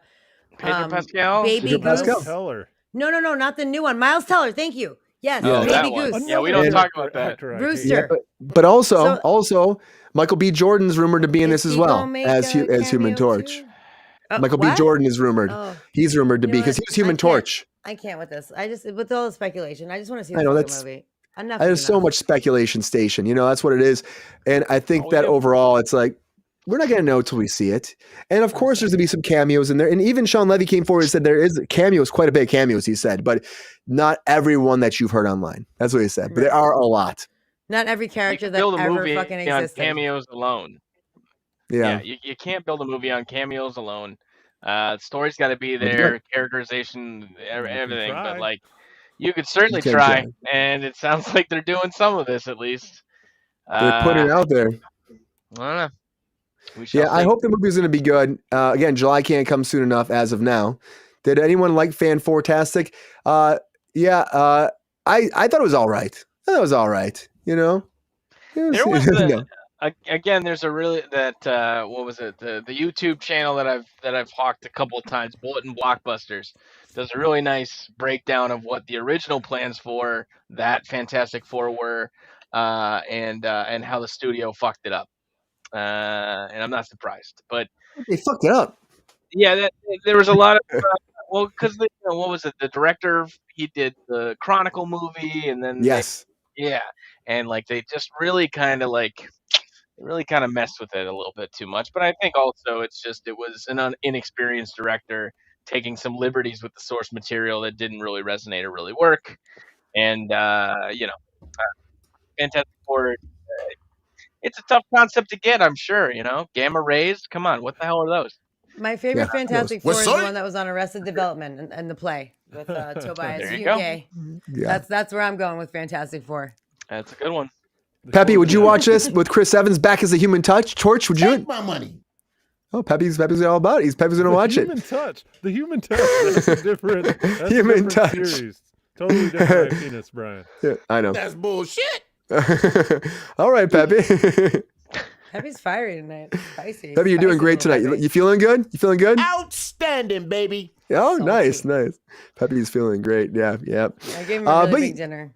Pascal? Baby Pedro Goose? Pascal. Teller. No, not the new one. Miles Teller, thank you. Yes, Yeah. That Baby one. Goose. Yeah, we don't talk about that. Rooster. But also Michael B. Jordan's rumored to be in this as well as Human Torch. Michael B. Jordan is rumored. Oh. He's rumored to be because he was Human Torch. I can't with this. With all the speculation. I just want to see the movie. Enough. There's so much speculation station. That's what it is. And I think that overall it's like, we're not going to know till we see it. And of course, there's going to be some cameos in there. And even Sean Levy came forward and said there is cameos, quite a bit of cameos, he said, but not everyone that you've heard online. That's what he said. But there are a lot. Not every character that build a ever movie fucking on existed. cameos alone. Yeah. You can't build a movie on cameos alone. Story's got to be there, characterization, everything. But like, you could certainly try, and it sounds like they're doing some of this at least. They're putting it out there. I don't know. I hope the movie is going to be good. Again, July can't come soon enough as of now. Did anyone like Fan-Four-tastic? I thought it was all right. There was again, there's a really what was it? The YouTube channel that I've hawked a couple of times, Bulletin Blockbusters, does a really nice breakdown of what the original plans for that Fantastic Four were, and how the studio fucked it up. And I'm not surprised, but they fucked it up. Yeah, there was a lot of because what was it? The director, he did the Chronicle movie, and then and like they just really kind of messed with it a little bit too much. But I think also it was an inexperienced director taking some liberties with the source material that didn't really resonate or really work, and Fantastic Four. It's a tough concept to get, I'm sure. Gamma rays, come on, what the hell are those? My favorite Yeah. Fantastic Four What's is the sorry? one that was on Arrested Development and the play with Tobias There you go. Funke. Yeah. That's where I'm going with Fantastic Four. That's a good one. Peppy, would you watch this with Chris Evans back as the Human Torch? Would you? Take my money. Oh, Peppy's all about it. Peppy's gonna watch it. The Human Touch. That's a different. That's Human a different Touch. Series. Totally different penis, Brian. Yeah, I know. That's bullshit. All right, Peppy. Peppy's fiery tonight. Spicy. Peppy, you're doing Spicy great little tonight. Peppy. You feeling good? You feeling good? Outstanding, baby. Oh, Salty. nice. Peppy's feeling great. Yeah. I gave him a really but big dinner.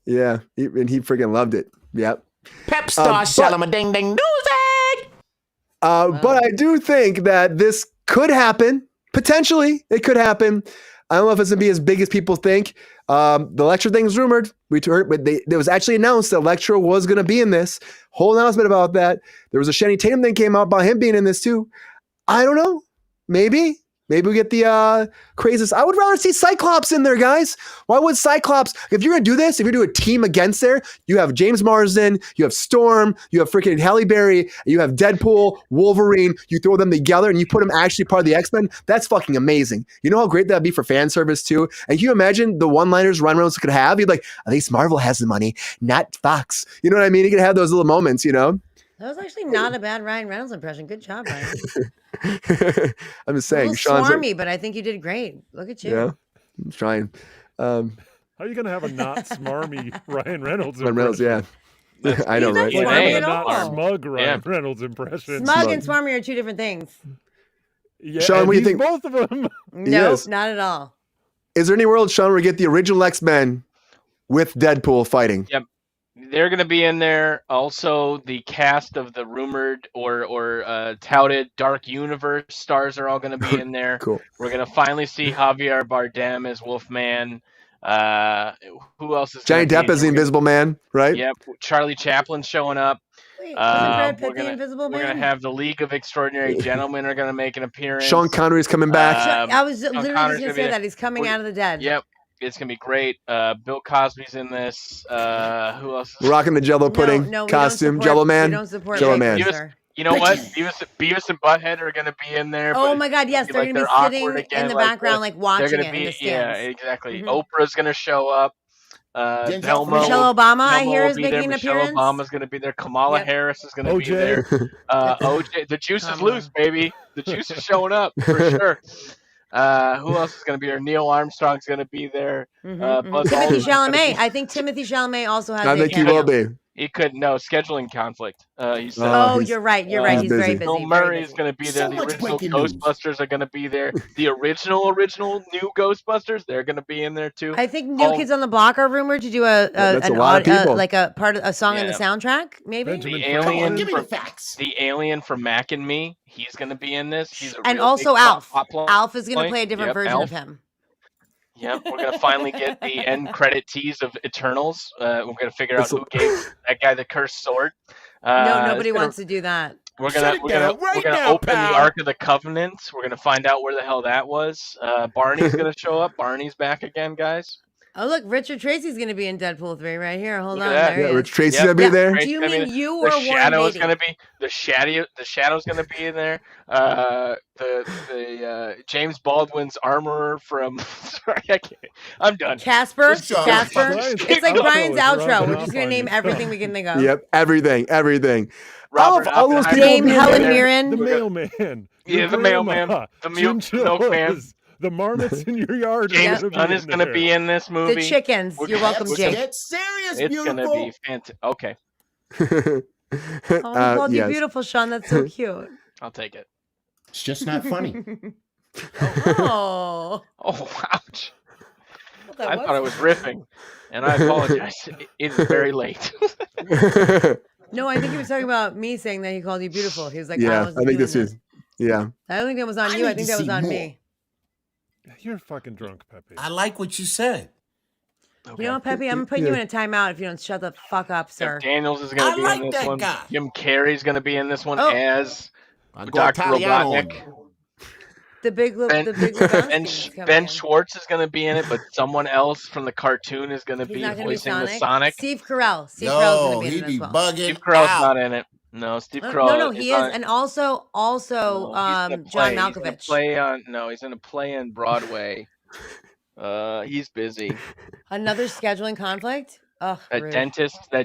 Yeah, and he freaking loved it. Yep. Pep Star, Shalama Ding Ding Music. But I do think that this could happen. Potentially, it could happen. I don't know if it's gonna be as big as people think. The Electra thing's rumored. We heard, but it was actually announced that Electra was gonna be in this. Whole announcement about that. There was a Channing Tatum thing came out about him being in this too. I don't know. Maybe we get the craziest. I would rather see Cyclops in there, guys. Why would Cyclops? If you're gonna do this, if you're gonna do a team against there, you have James Marsden, you have Storm, you have freaking Halle Berry, you have Deadpool, Wolverine. You throw them together and you put them actually part of the X-Men. That's fucking amazing. You know how great that'd be for fan service too. And can you imagine the one-liners Ryan Reynolds could have? You'd like, at least Marvel has the money, not Fox. You know what I mean? He could have those little moments, you know. That was actually not a bad Ryan Reynolds impression. Good job, Ryan. I'm just A saying, little Sean's swarmy, but I think you did great. Look at you. yeah, I'm trying. How are you gonna have a not smarmy Ryan Reynolds? Ryan Reynolds, yeah. I know, He's not right? smarmy Like having at a not all. smug Ryan Reynolds impression. Smug and swarmy are two different things. Yeah, Sean, and what do you he's think? Both of them. No, Yes. not at all. Is there any world, Sean, where we get the original X-Men with Deadpool fighting? Yep. They're going to be in there. Also, the cast of the rumored or touted Dark Universe stars are all going to be in there. Cool. We're going to finally see Javier Bardem as Wolfman. Who else is Johnny gonna be Depp as the Invisible Man, right? Yep. Charlie Chaplin's showing up. Wait, wasn't Brad Pitt we're the gonna- Invisible We're Man? going to have the League of Extraordinary Gentlemen are going to make an appearance. Sean Connery's coming back. I was Sean literally Connery's just going gonna to be say there. that. He's coming We're- out of the dead. Yep. It's going to be great. Bill Cosby's in this. Who else? We're rocking the Jello pudding no, we costume. don't support, Jello Man. We don't support Jello rape, Man. sir. You know what? Beavis and Butthead are going to be in there. Oh but my God, yes, it's they're like going to be they're sitting awkward again, in the like background, like they're watching gonna it be, in the stands. Yeah, exactly. Mhm. Oprah's going to show up. Thelma Michelle Obama, I Thelma hear, will is be making there. an Michelle appearance. Obama's going to be there. Kamala Yep. Harris is going to be OJ. there. OJ, the juice is Kamala. loose, baby. The juice is showing up for sure. Who else is going to be there? Neil Armstrong's going to be there. Buzz Timothy Aldrin's gonna be- Chalamet. I think Timothy Chalamet also has. I a think he cameo. will be. He could scheduling conflict. He said. Oh, he's- you're right. You're right. he's He's very busy. busy. Bill very Murray is busy. going to be there. So The much original breaking news. Ghostbusters are going to be there. The original new Ghostbusters, they're going to be in there too. I think New Oh. Kids on the Block are rumored to do that's a lot of people. like a part of a song in the Yeah. soundtrack, maybe. Benjamin The Franklin. alien, Give me the from, facts. the alien from Mac and Me, he's going to be in this. He's a And real also big Alf. plot point. Alf is going to play a different Yep, version Alf. of him. Yep, we're going to finally get the end credit tease of Eternals. We're going to figure out That's a- who gave that guy the cursed sword. No, nobody it's gonna- wants to do that. We're Shut gonna it we're gonna down right we're gonna now, open pal. the Ark of the Covenant. We're gonna find out where the hell that was. Barney's gonna show up. Barney's back again, guys. Oh, look, Richard Tracy's going to be in Deadpool 3 right here. Hold Look on. at that. There Yeah, he Rich is. Tracy's Yep. gonna be Yeah. there. Do you I mean mean, you the or Warren shadow is Beatty? gonna be the shadow's gonna be in there. The James Baldwin's armorer from sorry, I can't. I'm done. Casper? Good job. Casper? Brian's It's like outro Brian's is outro. rubbing We're off just going on to name you. everything we can think of. Yep, everything. Robert all those Oppenheimer. Dame people- Helen there. Mirren. The We're gonna- mailman. Yeah, your the mailman, grandma, the milkman. chinchillas, the marmots in your yard. James are Gunn is gonna gonna be in this movie. The chickens. We're You're gonna- welcome, we're Jake. Get serious, It's beautiful. gonna be fantastic. Okay, Oh, he called you yes. beautiful, Sean. That's so cute. I'll take it. It's just not funny. Oh. Oh, ouch. That I thought I was riffing, and I apologize. It is very late. No, I think he was talking about me saying that he called you beautiful. He was like, Yeah, I was I think this is. Yeah. I don't think that was on I you. I need think to that was see on more. me. You're fucking drunk, Pepe. I like what you said. You know what, Peppy? I'm putting you in a timeout if you don't shut the fuck up, sir. Jeff Daniels is going I to be like in this that one. guy. Jim Carrey's going to be in this one Oh. as I go Dr. Italiano on Robotnik. you. The big, Ben, the big ben, Lebowski is coming Ben in. Schwartz is going to be in it, but someone else from the cartoon is going to He's be not going to be voicing the Sonic. Sonic. Steve Carell. Steve Carell's going Yo, to be in he it be as well. bugging Steve Carell's out. not in it. No, Steve Carell. No, he is, and also No, he's in a John play. He's in a Malkovich. he's in a play on Broadway. He's busy. Another scheduling conflict. Oh, That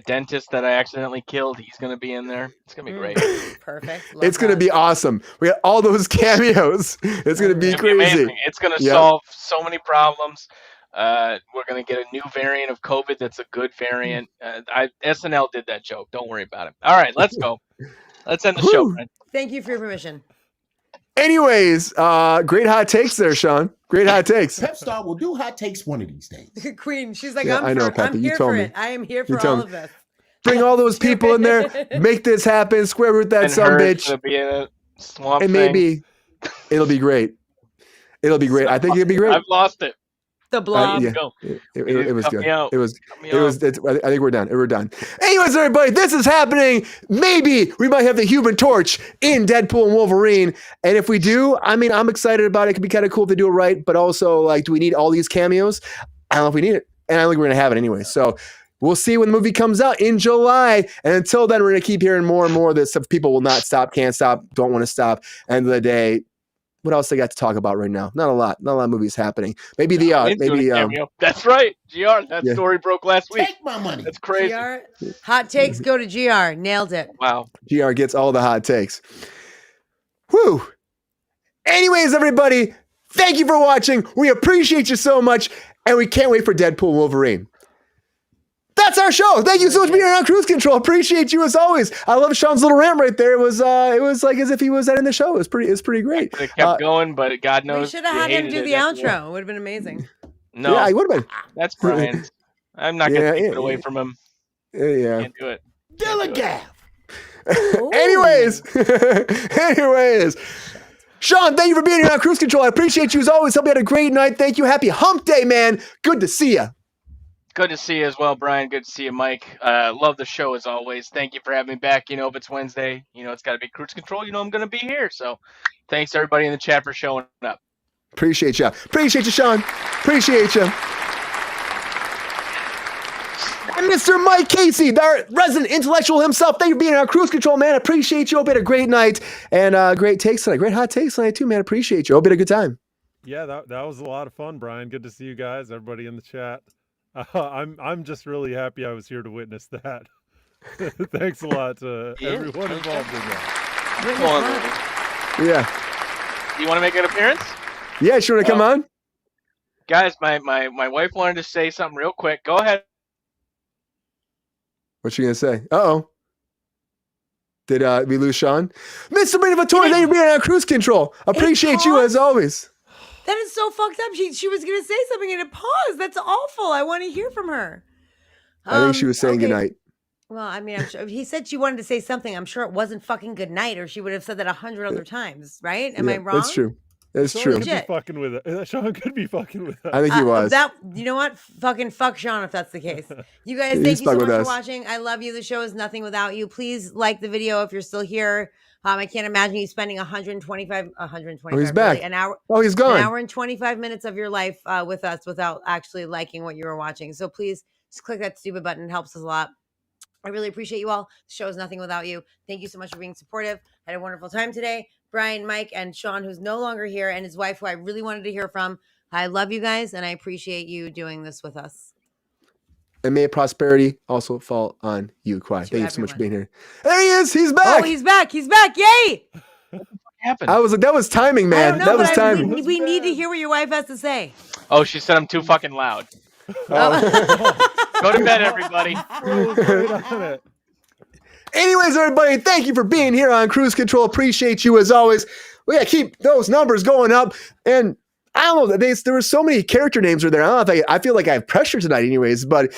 dentist that I accidentally killed, he's gonna be in there. It's gonna be great. Perfect. Love It's going to that. be awesome. We got all those cameos. It's going to be It's gonna be crazy. amazing. It's gonna solve so many problems. We're gonna get a new variant of COVID that's a good variant. SNL did that joke. Don't worry about it. All right, let's go. Let's end the show, Whew. Brent. Thank you for your permission. Anyways, great hot takes there, Sean. Great hot takes. Pep Star will do hot takes one of these days. Queen, she's like, Yeah, I know, I'm Peppy. You here told for me. it. I am here You for told all me. of this. Bring all those people in there. Make this happen. Square root that And son Heard's bitch. gonna be in a swamp And thing. maybe it'll be great. It'll be great. I think it'll be great. I've lost it. The blob. yeah. Go. It was Cut good. me out. It was. Cut me It was. I think we're done. We're done. Anyways, everybody, this is happening. Maybe we might have the Human Torch in Deadpool and Wolverine, and if we do, I mean, I'm excited about it. It could be kind of cool if they do it right, but also, like, do we need all these cameos? I don't know if we need it, and I don't think we're gonna have it anyway. So we'll see when the movie comes out in July, and until then, we're gonna keep hearing more and more of this stuff. People will not stop, can't stop, don't want to stop. End of the day. What else they got to talk about right now? Not a lot. Not a lot of movies happening. Maybe the That's right. GR. That Yeah. story broke last week. Take my money. That's crazy. GR. Hot takes go to GR. Nailed it. Wow. GR gets all the hot takes. Whew. Anyways, everybody, thank you for watching. We appreciate you so much, and we can't wait for Deadpool and Wolverine. That's our show. Thank you so much for being here on Kruse Control. Appreciate you as always. I love Sean's little rant right there. It was like as if he was in the show. It was pretty great. It kept going, but God knows. We should have had him do the outro. It would have been amazing. No, Yeah, I would have been. that's Brian. I'm not going to take it away from him. Yeah. Can't do it. Dilligaff. Anyways. Sean, thank you for being here on Kruse Control. I appreciate you as always. Hope you had a great night. Thank you. Happy hump day, man. Good to see you. Good to see you as well, Brian. Good to see you, Mike. Love the show as always. Thank you for having me back. You know, if it's Wednesday, you know, it's got to be Kruse Control. You know, I'm going to be here. So thanks, everybody in the chat, for showing up. Appreciate you. Appreciate you, Sean. Appreciate you. And Mr. Mike Casey, our resident intellectual himself. Thank you for being on Kruse Control, man. Appreciate you. Hope you had a great night and great takes tonight. Great hot takes tonight, too, man. Appreciate you. Hope you had a good time. Yeah, that was a lot of fun, Brian. Good to see you guys, everybody in the chat. I'm just really happy I was here to witness that. Thanks a lot to everyone involved in that. Yeah. You want to make an appearance? Yeah, sure to come on. Guys, my wife wanted to say something real quick. Go ahead. What you going to say? Uh-oh. Did we lose Sean? Mr. Brady Vittori, thank you for being on Kruse Control. Appreciate you as always. That is so fucked up. She was gonna say something and it paused. That's awful. I want to hear from her. I think she was saying goodnight. Well, I mean, I'm sure he said she wanted to say something. I'm sure it wasn't fucking good night, or she would have said that 100 other times, right? Am I wrong? That's true. That's Sean true. could be fucking with it. Sean could be fucking with it. I think he was. That, you know what? Fucking fuck Sean if that's the case. You guys, He's thank you so stuck much with for us. watching. I love you. The show is nothing without you. Please like the video if you're still here. I can't imagine you spending 125. Oh, he's back. Really, an hour. Oh, he's gone. An hour and 25 minutes of your life with us without actually liking what you were watching. So please just click that stupid button. It helps us a lot. I really appreciate you all. The show is nothing without you. Thank you so much for being supportive. I had a wonderful time today. Brian, Mike, and Sean, who's no longer here, and his wife, who I really wanted to hear from. I love you guys, and I appreciate you doing this with us. And may prosperity also fall on you, Kwai. Thank you so much for being everyone. here. There he is. He's back. Oh, he's back. He's back. Yay! Happened. I was like, that was timing, I man. don't know, That was but timing. we need to hear what your wife has to say. Oh, she said I'm too fucking loud. Oh. Go to bed, everybody. Anyways, everybody, thank you for being here on Kruse Control. Appreciate you as always. We gotta keep those numbers going up. And I don't know, there were so many character names there. I don't know if I feel like I have pressure tonight anyways, but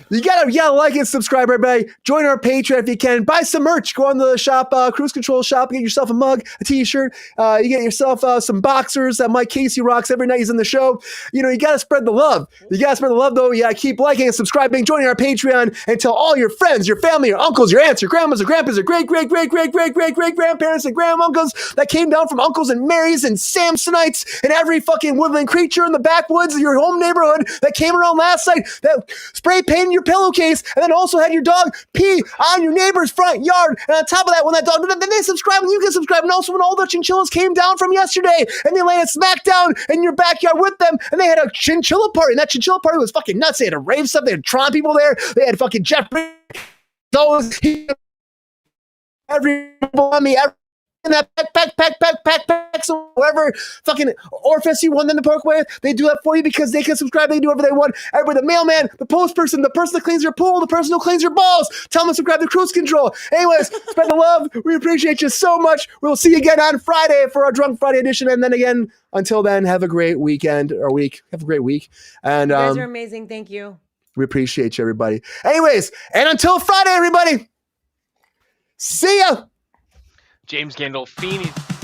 you gotta like and subscribe, everybody. Join our Patreon if you can. Buy some merch. Go on the shop, Kruse Control shop, get yourself a mug, a t-shirt. You get yourself some boxers that Mike Casey rocks every night he's in the show. You know, you gotta spread the love. You gotta spread the love, though. You gotta keep liking and subscribing, joining our Patreon, and tell all your friends, your family, your uncles, your aunts, your grandmas, your grandpas, your great-great-great-great-great-great-great-grandparents and granduncles that came down from uncles and Marys and Samsonites and every scary fucking woodland creature in the backwoods of your home neighborhood that came around last night that spray painted your pillowcase and then also had your dog pee on your neighbor's front yard. And on top of that, when that dog, then they subscribe and you can subscribe. And also when all the chinchillas came down from yesterday and they landed smack down in your backyard with them and they had a chinchilla party. And that chinchilla party was fucking nuts. They had a rave stuff. They had Tron people there. They had fucking Jeff those every on me in that pack so whoever fucking orifice you want them to poke with, they do that for you because they can subscribe, they do whatever they want. Everybody, the mailman, the post person, the person that cleans your pool, the person who cleans your balls, tell them to subscribe to Kruse Control. Anyways, spread the love. We appreciate you so much. We'll see you again on Friday for our Drunk Friday edition, and then again until then, have a great weekend or week. Have a great week. And you guys are amazing. Thank you. We appreciate you, everybody. Anyways, and until Friday, everybody. See ya. James Gandolfini.